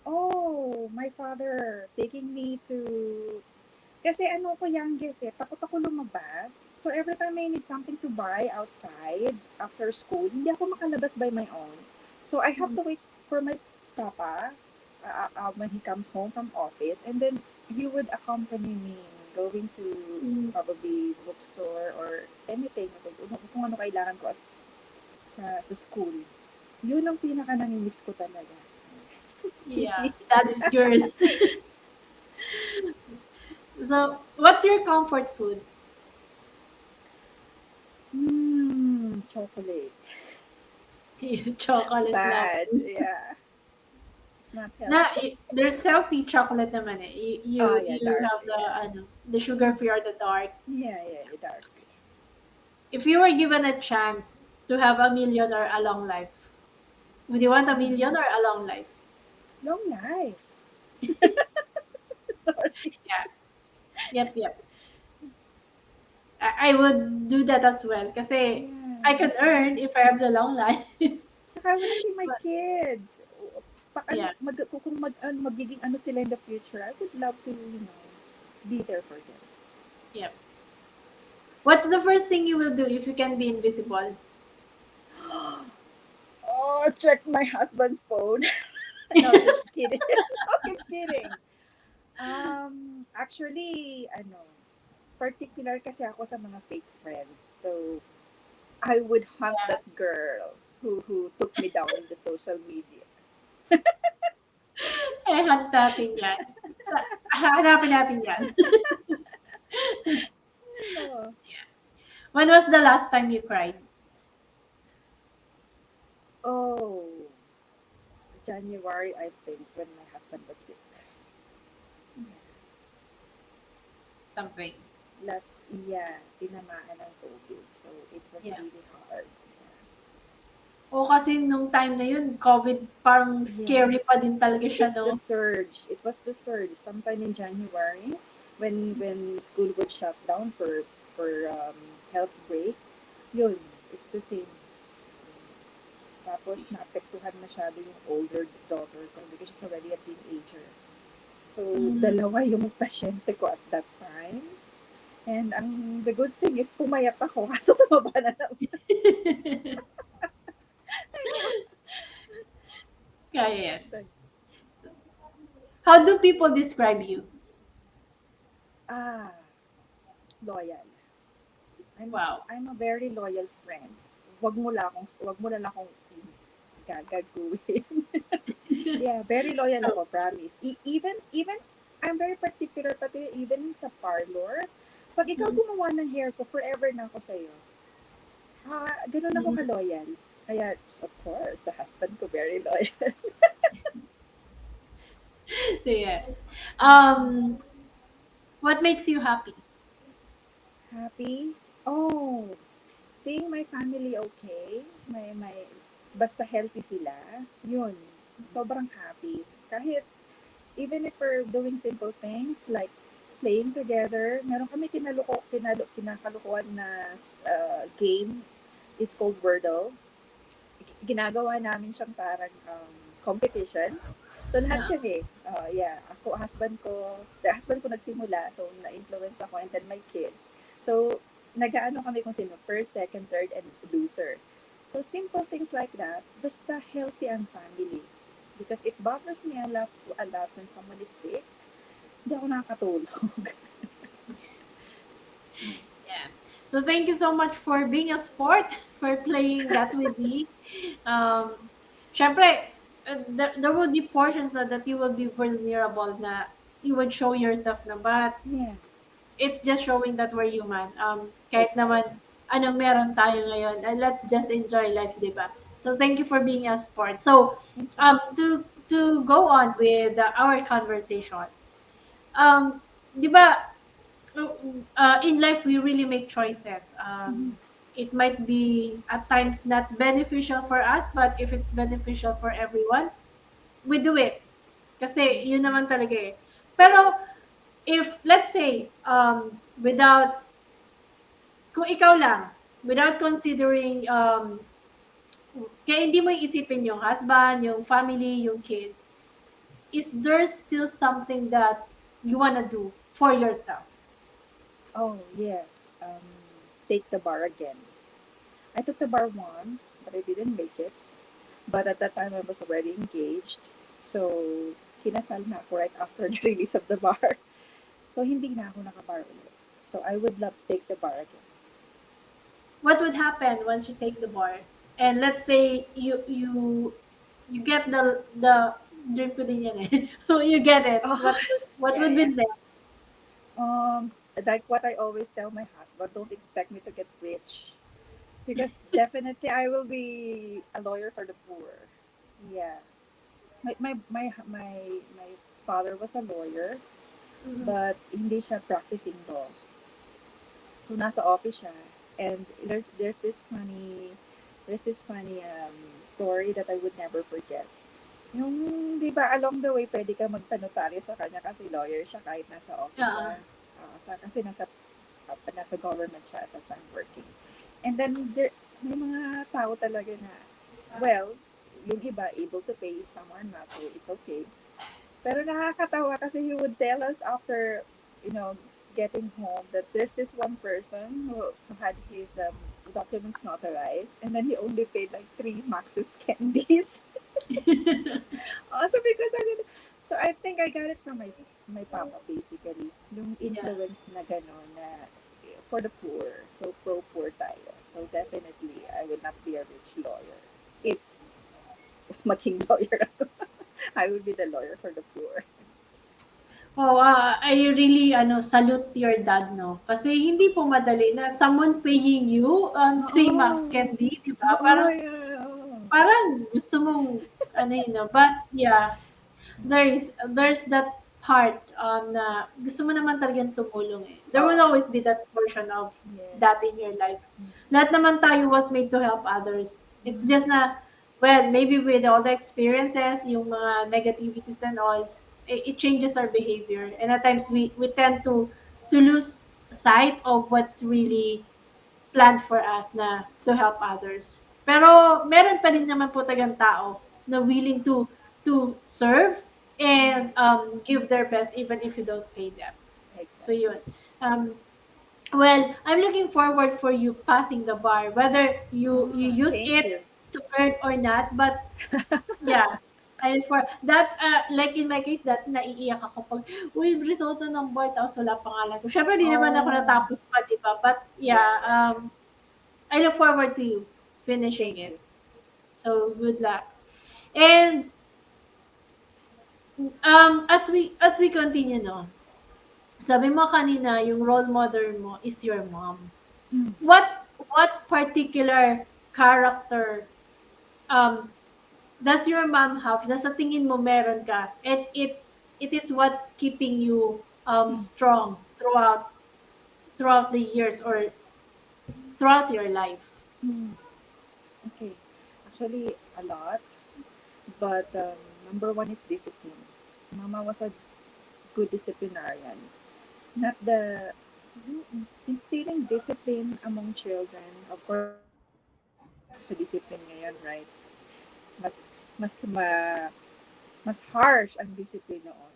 Oh, my father taking me to... Kasi ano ko youngest eh, takot ako lumabas. So every time I need something to buy outside after school, hindi ako makalabas by my own. So I have to wait for my papa when he comes home from office, and then he would accompany me going to Mm. probably bookstore or anything, kung ano kailangan ko sa school. Yun ang pinaka namimiss ko talaga. Yeah, Cheesy. that is girl. So, what's your comfort food? Chocolate. Chocolate love. Bad. Yeah. It's not Na, healthy. there's selfie chocolate naman eh. Oh yeah, You dark. have the Yeah, the sugar free or the dark. yeah, dark. If you were given a chance to have a million or a long life, would you want a Mm. million or a long life? Long life. Sorry. Yeah. Yep. I would do that as well kasi I Yeah. can earn if I have the long life. Saka I wanna see my But, kids. yeah. Kung magiging ano sila in the future, I would love to, be there for them. Yep. What's the first thing you will do if you can be invisible? Oh, check my husband's phone. No, just kidding. No, I'm kidding. Actually, particular kasi ako sa mga fake friends. So, I would hunt Yeah. that girl who took me down in the social media. Eh, hunt natin yan. Hanapin natin yan. No. When was the last time you cried? Oh, January, I think, when my husband was sick. Something. Last, yeah, tinamaan ng COVID. So, it was Yeah. really hard. O kasi nung time na yun, COVID, parang Yeah. scary pa din talaga siya, It's the no? surge. It was the surge sometime in January when school would shut down for health break. Yun, it's the same. Tapos naapektuhan masyado yung older daughter ko because she's already a teenager. So, dalawa yung pasyente ko at that time. And the good thing is pumayat ako kaso tumaba na naman. Kaya yan. So, So, how do people describe you? ah, loyal. Wow. I'm a very loyal friend. Wag mo na lang akong gagaguhin. Yeah, very loyal ako, promise. Even I'm very particular pati even sa parlor. Pag ikaw gumawa ng hair ko, forever na ako sa'yo. Ganun ako ka-loyal. Kaya, of course, sa husband ko, very loyal. Yeah. Um, what makes you happy? Happy? Oh, seeing my family okay, basta healthy sila, yun, sobrang happy. Kahit, even if we're doing simple things, like playing together, meron kami kinakalukuan na game, it's called Wordle. Ginagawa namin siyang parang competition. So, lahat kami, the husband ko nagsimula, so na-influence ako, and then my kids. So, nag-aano kami kung sino, first, second, third, and loser. So, simple things like that, basta healthy ang family. Because it bothers me a lot when someone is sick, hindi ako nakakatulog. Yeah. So thank you so much for being a sport, for playing that with me. Syempre, there will be portions that you will be vulnerable na you would show yourself na, but Yeah, it's just showing that we're human. Kahit exactly. naman anong meron tayo ngayon, let's just enjoy life, di ba? So thank you for being a sport. So to go on with our conversation, di ba, in life we really make choices. It might be at times not beneficial for us, but if it's beneficial for everyone, we do it. Kasi yun naman talaga eh. Pero if let's say kung ikaw lang, without considering kaya hindi mo isipin yung husband, yung family, yung kids, is there still something that you wanna do for yourself? Oh, yes. Take the bar again. I took the bar once, but I didn't make it. But at that time, I was already engaged. So, kinasal na ako right after the release of the bar. So, hindi na ako nakabar ulit. So, I would love to take the bar again. What would happen once you take the bar? And let's say you get the drink ko din yan eh. You get it. Oh, What yeah, would be yeah. next? Like what I always tell my husband, don't expect me to get rich. Because definitely I will be a lawyer for the poor. Yeah. my father was a lawyer, Mhm. but hindi siya practicing law. So nasa office siya, and there's this funny story that I would never forget. Yung, di ba, along the way, pwede ka magpanotaryo sa kanya kasi lawyer siya kahit nasa office Yeah. siya. Kasi nasa government siya at the time working. And then, may mga tao talaga na, well, yung iba able to pay, some are not, so it's okay. Pero nakakatawa kasi he would tell us after, you know, getting home that there's this one person who had his documents notarized and then he only paid like 3 Max's candies. Also because so I think I got it from my papa basically. Yung Yeah. influence na gano'n na for the poor. So pro-poor tayo. So definitely I would not be a rich lawyer. If maging lawyer ako, I would be the lawyer for the poor. Oh, I really salute your dad, no? Kasi hindi po madali na someone paying you 3 max Oo. candy, di ba? Oo, Parang yeah, oo. parang gusto mong no? But yeah, there's that part na gusto mo naman talagang tumulong eh. There will Oo. always be that portion of Yes. that in your life. Mm. Lahat naman tayo was made to help others. It's Mm. just na, well, maybe with all the experiences, yung mga negativities and all, it changes our behavior. And at times we tend to lose sight of what's really planned for us na to help others. Pero meron pa din naman po tagang tao na willing to serve and give their best even if you don't pay them. So Exactly. yun. Um, well, I'm looking forward for you passing the bar, whether you use Thank it you. to earn or not. But yeah, and for that, like in my case, that naiiyak ako pag, uy, resulta ng bar, tapos wala pangalan ko. Syempre, di naman ako Oh, natapos pa, di ba? But yeah, yeah, yeah. I look forward to you finishing Thank it. you. So good luck. And as we continue, no, sabi mo kanina, yung role model mo is your mom. Mm. What particular character um does your mom have na sa tingin mo meron ka? And it is what's keeping you Mm. strong throughout the years or throughout your life. Mm. Okay. Actually, a lot. But number one is discipline. Mama was a good disciplinarian. Not the instilling discipline among children. Of course, sa discipline ngayon, right? Mas mas ma mas harsh ang discipline noon.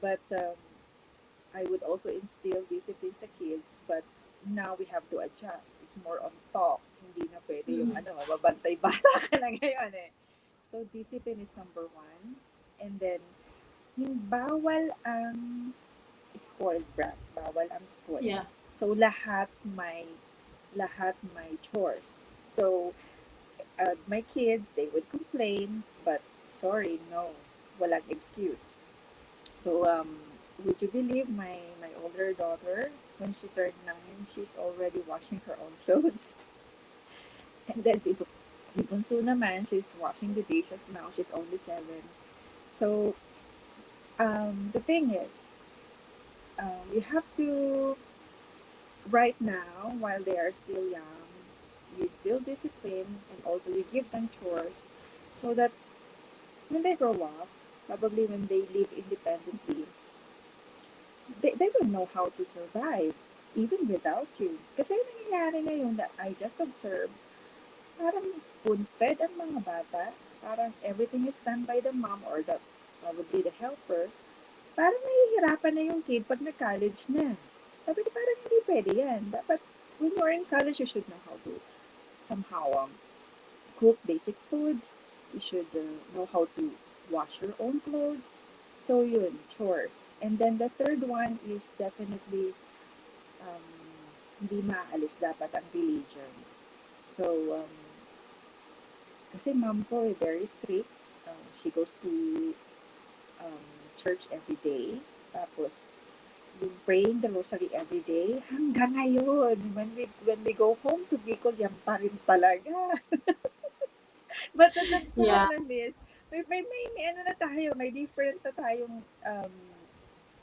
But I would also instill discipline sa kids, but now we have to adjust. It's more on talk. Hindi na pwede yung Mhm. mababantay bata ka na ngayon eh. So discipline is number one. And then, yung spoiled brat. Bawal ang spoiled. Yeah. So lahat may chores. So my kids, they would complain, but sorry, no, walang excuse. So, would you believe my older daughter, when she turned 9, she's already washing her own clothes. And then si Bunso naman, she's washing the dishes now. She's only 7. So, the thing is, you have to, right now, while they are still young, you still discipline and also you give them chores so that when they grow up, probably when they live independently, they will know how to survive even without you. Kasi nangyayari na yung that I just observed, parang spoon-fed ang mga bata. Parang everything is done by the mom or probably the helper. Parang nahihirapan na yung kid pag na-college na. Sabi ko, parang hindi pwede yan. Dapat when you're in college, you should know how to somehow cook basic food. You should know how to wash your own clothes. So yun, chores. And then the third one is definitely um, hindi maalis dapat ang religion. So, kasi mom ko very strict. She goes to um, church every day. Tapos, yung praying the rosary every day hanggang ngayon. When we go home to Bicol, yan pa rin talaga. But the Yeah. problem is, may ano na tayo, may different na tayong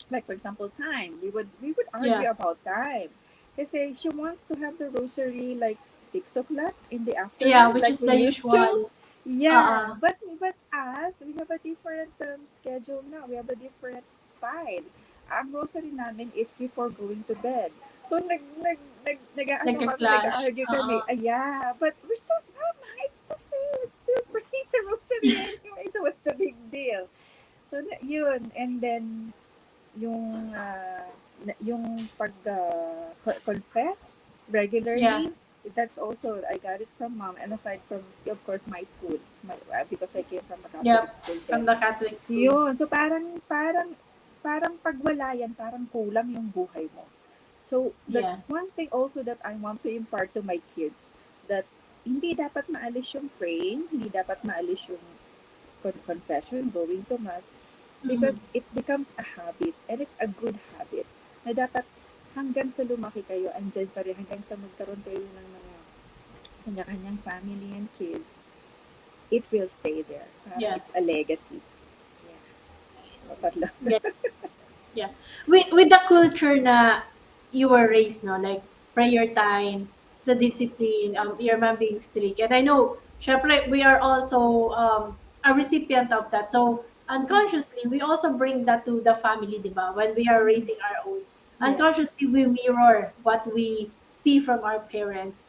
like for example time, we would Yeah. argue about time kasi she wants to have the rosary like 6 o'clock in the Yeah, afternoon which like is we the used to. usual. Yeah, Uh-uh. but us we have a different schedule now, we have a different style. Ang rosary namin is before going to bed, so nag-aano kami, Nagka-clash. nag-argue kami, Uh-uh. yeah, but we're still, mama, it's the same, it's still praying the rosary anyway, so what's the big deal? So yun, and then yung yung pag confess Yeah. regularly, that's also I got it from mom, and aside from of course my school, because I came from a Catholic Yep. school From then. the Catholic school. Yun, so parang pag wala yan, parang kulang yung buhay mo. So Yeah. that's one thing also that I want to impart to my kids, that hindi dapat maalis yung praying, hindi dapat maalis yung confession, going to mass, Mm-hmm. because it becomes a habit, and it's a good habit na dapat hanggang sa lumaki kayo, andyan pa rin, hanggang sa magkaroon kayo ng mga kanya-kanyang family and kids, it will stay there. Parang Yeah. it's a legacy. Yeah. So, tatlo. Yeah. Yeah. With the culture na you were raised, no, like prayer time, the discipline, your mom being strict. And I know, syempre, we are also a recipient of that. So unconsciously, we also bring that to the family, di ba? When we are Mm. raising our own. Yeah. Unconsciously, we mirror what we see from our parents.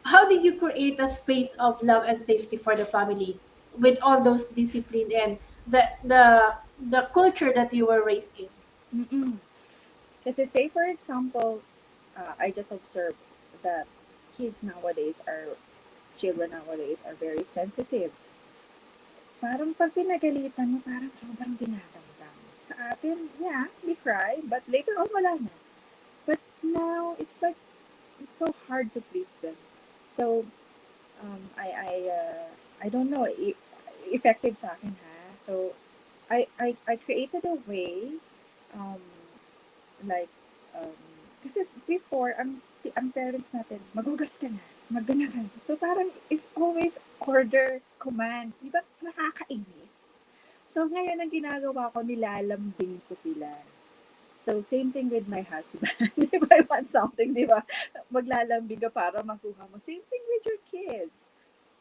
How did you create a space of love and safety for the family with all those discipline and the culture that you were raised in? Mm-mm. Kasi say for example, I just observed that kids nowadays are children nowadays are very sensitive. Parang pag pinagalitan mo, parang sobrang dinadamdam. Sa atin, yeah, we cry, but later on, wala na. But now, it's like, it's so hard to please them. So, I don't know, effective sa akin ha. So, I created a way, um, like, um, kasi before, ang parents natin, magugas ka na, magana ka. So, parang, it's always order, command. Di ba, nakakainis? So, ngayon, ang ginagawa ko, nilalambing ko sila. So, same thing with my husband. If I want something, di ba? Maglalambing ka para makuha mo. Same thing with your kids.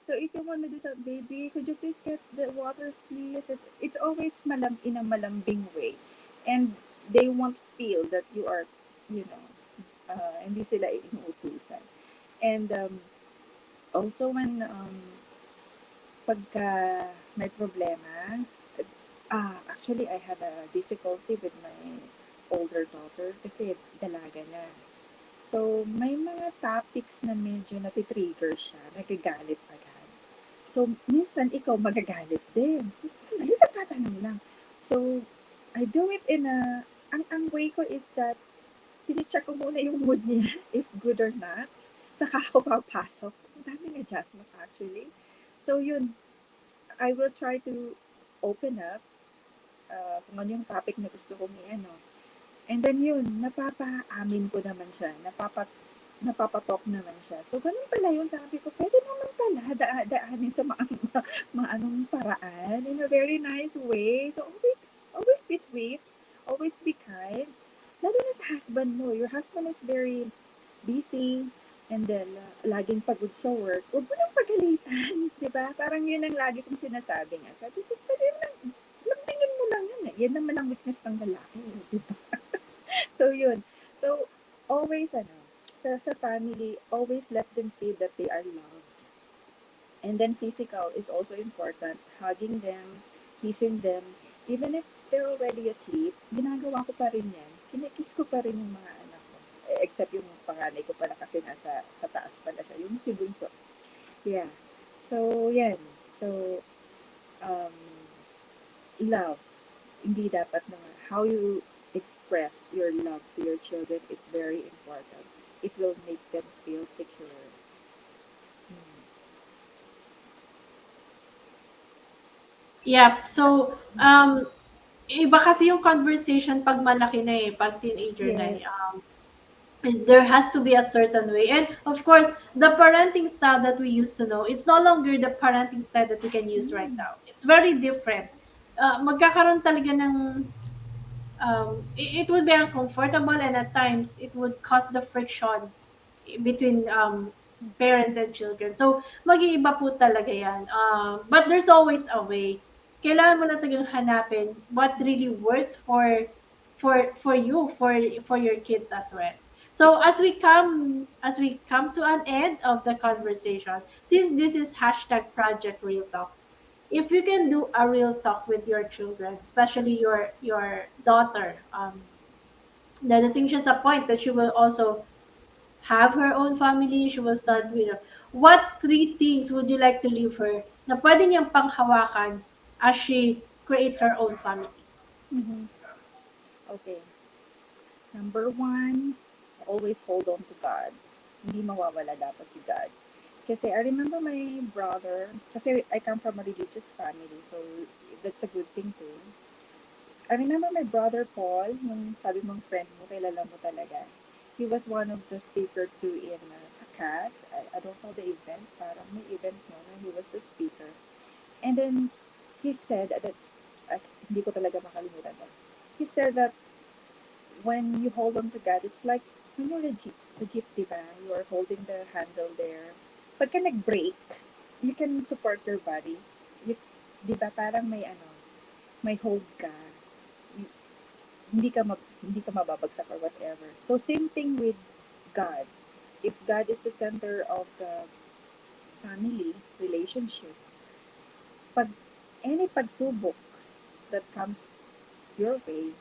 So, if you want to do something, baby, could you please get the water, please? It's always in a malambing way. And they won't feel that you are, you know, hindi sila inuutusan. And also when pagka may problema, actually I had a difficulty with my older daughter kasi dalaga na. So, may mga topics na medyo natitrigger siya, nagagalit agad. So, minsan ikaw magagalit din. Sandali, nagtatanong lang. So, I do it in ang way ko is that, tinicheck ko muna yung mood niya, if good or not. Saka ako papasok. So, ang daming adjustment actually. So, yun, I will try to open up kung ano yung topic na gusto kong i-ano. And then yun, napapaamin ko naman siya. Napapatalk naman siya. So, ganun pala yun. Sabi ko, pwede naman pala daanin sa maanong paraan in a very nice way. So, always be sweet. Always be kind. Lalo na sa husband mo. Your husband is very busy, and then laging pagod sa work. Huwag mo nang pagalitan. Diba? Parang yun ang lagi kong sinasabi nga. Sabi ko, pwede lang, lambingin mo lang yan eh. Yan naman ang weakness ng lalaki. Diba? So, yun. So, always, sa family, always let them feel that they are loved. And then physical is also important. Hugging them, kissing them. Even if they're already asleep, ginagawa ko pa rin yan. Kinikiss ko pa rin yung mga anak ko. Except yung panganay ko pala kasi sa taas pala siya. Yung si Bunso. Yeah. So, yan. So, um, love. Hindi dapat naman. How you express your love to your children is very important. It will make them feel secure. Hmm. Yeah. So, iba kasi yung conversation pag malaki na eh, pag teenager na eh. Yes. there has to be a certain way. And of course, the parenting style that we used to know, it's no longer the parenting style that we can use right Mm. now. It's very different. Magkakaroon talaga ng it would be uncomfortable, and at times it would cause the friction between parents and children. So, mag-iiba po talaga yan. But there's always a way. Kailangan mo na talagang hanapin what really works for you, for your kids as well. So as we come to an end of the conversation, since this is hashtag Project Real Talk, if you can do a real talk with your children, especially your daughter, dadating siya sa point that she will also have her own family, she will start with what three things would you like to leave her na pwede niyang panghawakan as she creates her own family? Mhm. Okay. Number one, always hold on to God. Hindi mawawala dapat si God. Kasi I remember my brother, kasi I come from a religious family, so that's a good thing too. I remember my brother Paul, yung sabi mong friend mo, kilala mo talaga. He was one of the speaker too in sa CAS. I don't know the event, parang may event no, na he was the speaker. And then he said that, hindi ko talaga makalimutan to. He said that when you hold on to God, it's like when you're sa jeep, di ba? You are holding the handle there. Pagka nag-brake, you can support your body. You, di ba, parang may hold ka. You, hindi ka mababagsak or whatever. So same thing with God. If God is the center of the family relationship, pag any pagsubok that comes your way,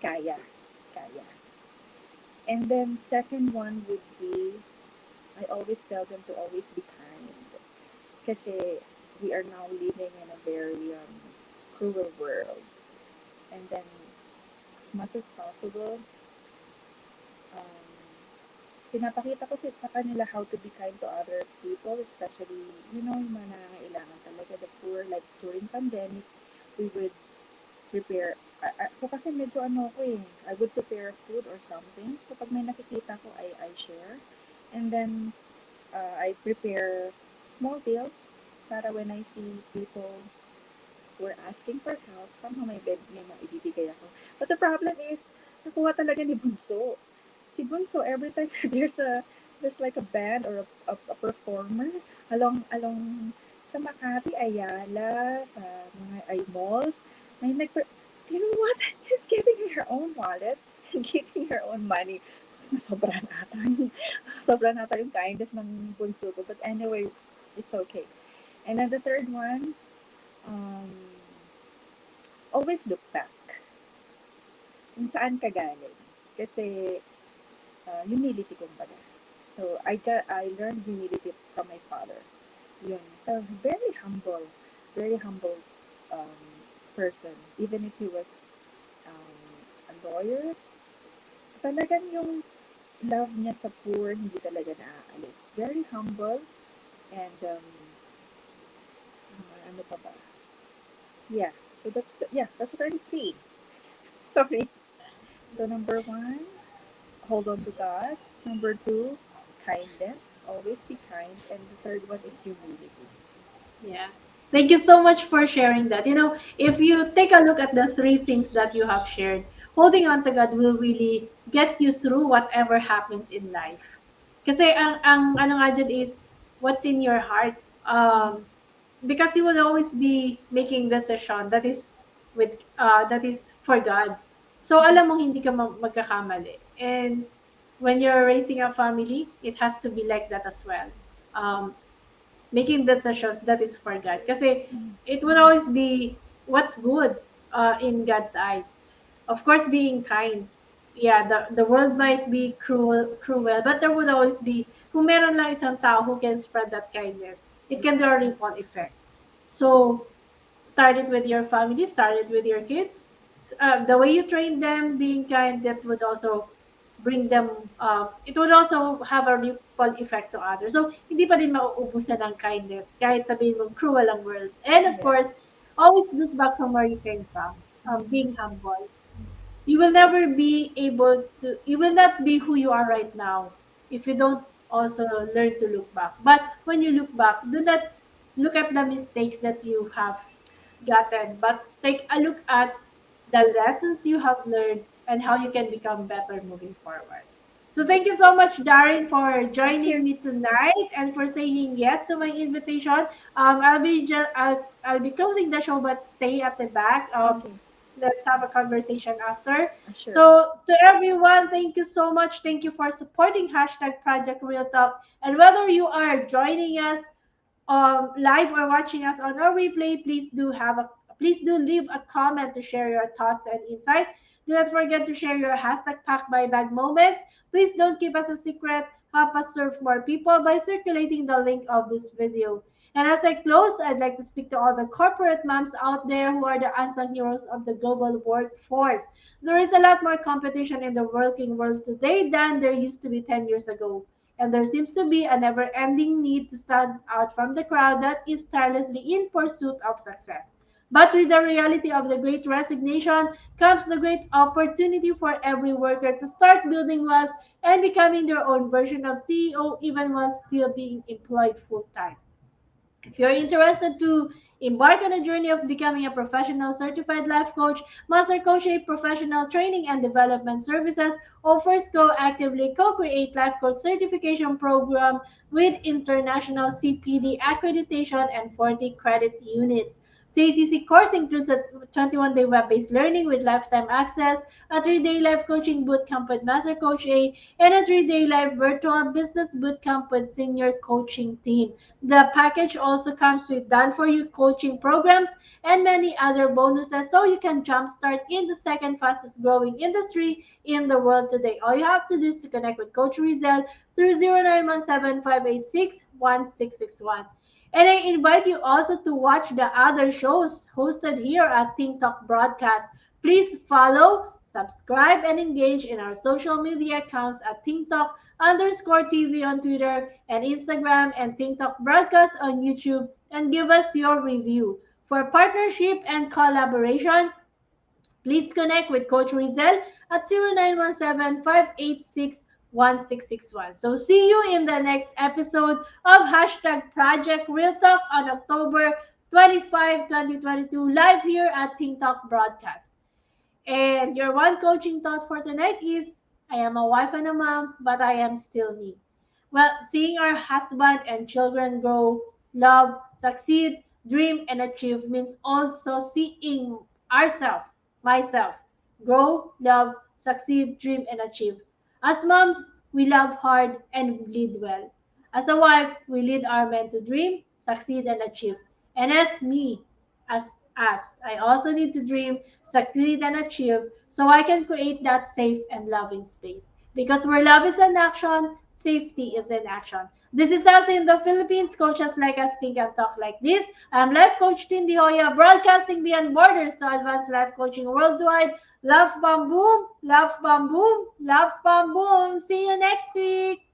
kaya, kaya. And then second one would be, I always tell them to always be kind. Kasi we are now living in a very cruel world. And then as much as possible, um, pinapakita ko sa kanila how to be kind to other people, especially, yung mga nangangailangan talaga, the poor, like during pandemic, we would prepare, ako kasi medyo ko I would prepare food or something, so pag may nakikita ko, I share, and then, I prepare small bills, para when I see people who are asking for help, somehow may maibibigay ako. But the problem is, nakuha talaga ni Bunso. Si Bunso, every time there's like a band or a performer along sa Makati, Ayala, sa mga malls, may you know what? He's getting her own wallet and giving her own money. Tapos sobrang ata yung kindness ng Bunso ko. But anyway, it's okay. And then the third one, um, always look back. Kung saan ka galing. Kasi humility kumbaga. So I learned humility from my father. Yun. So very humble person. Even if he was a lawyer, talagang yung love niya sa poor hindi talaga naaalis. Very humble and ano pa ba? Yeah. So that's what I'm saying. Sorry. So number one, hold on to God. Number two, kindness. Always be kind. And the third one is humility. Yeah. Thank you so much for sharing that. If you take a look at the three things that you have shared, holding on to God will really get you through whatever happens in life. Kasi ang ano nga dyan is what's in your heart. Because you will always be making decision that is for God. So alam mo hindi ka magkakamali. And when you're raising a family, it has to be like that as well. Um, Making decisions that is for God. Kasi it will always be what's good in God's eyes. Of course, being kind. Yeah, the world might be cruel, but there would always be, kung meron lang isang tao who can spread that kindness, it can do a Exactly. ripple effect. So, start it with your family, start it with your kids. The way you train them, being kind, that would also bring them, it would also have a ripple effect to others. So, hindi pa din mauubusan ng kindness, kahit sabihin mo, cruel ang world. And of Yeah. course, always look back from where you came from, Mm-hmm. being humble. You will never be able to, you will not be who you are right now if you don't also learn to look back. But when you look back, do not look at the mistakes that you have gotten, but take a look at the lessons you have learned and how you can become better moving forward. So thank you so much, Darren, for Thank joining you. me tonight and for saying yes to my invitation. I'll be closing the show, but stay at the back. Okay, Let's have a conversation after. sure. So to everyone, thank you so much. Thank you for supporting hashtag Project Real Talk. And whether you are joining us live or watching us on our replay, please do leave a comment to share your thoughts and insight. Do not forget to share your hashtag pack by bag moments. Please don't keep us a secret. Help us serve more people by circulating the link of this video. And as I close, I'd like to speak to all the corporate moms out there who are the unsung heroes of the global workforce. There is a lot more competition in the working world today than there used to be 10 years ago, and there seems to be a never ending need to stand out from the crowd that is tirelessly in pursuit of success. But with the reality of the great resignation comes the great opportunity for every worker to start building wealth and becoming their own version of CEO even while still being employed full time. If you're interested to embark on a journey of becoming a professional certified life coach, Master Coach A Professional Training and Development Services offers Go Actively Co-Create Life Coach Certification Program with international CPD accreditation and 40 credit units. CACC course includes a 21-day web-based learning with lifetime access, a 3-day life coaching bootcamp with Master Coach A, and a 3-day live virtual business bootcamp with senior coaching team. The package also comes with done for you coaching programs and many other bonuses so you can jumpstart in the second fastest growing industry in the world today. All you have to do is to connect with Coach Rizel through 0917-586-1661. And I invite you also to watch the other shows hosted here at Think Talk Broadcast. Please follow, subscribe, and engage in our social media accounts at Think Talk underscore TV on Twitter and Instagram, and TikTok broadcast on YouTube, and give us your review. For partnership and collaboration, please connect with Coach Rizel at 0917-586-1661. So see you in the next episode of hashtag Project Real Talk on October 25, 2022, live here at TikTok Broadcast. And your one coaching thought for tonight is I am a wife and a mom, but I am still me. Well, seeing our husband and children grow, love, succeed, dream, and achieve means also seeing ourselves, myself, grow, love, succeed, dream, and achieve. As moms, we love hard and lead well. As a wife, we lead our men to dream, succeed, and achieve. And as me, as us, I also need to dream, succeed, and achieve so I can create that safe and loving space. Because where love is in action, safety is in action. This is us in the Philippines. Coaches like us think and talk like this. I'm Life Coach Tin de Joya, broadcasting beyond borders to advance life coaching worldwide. Love bomb boom, love bomb boom, love bomb boom. See you next week.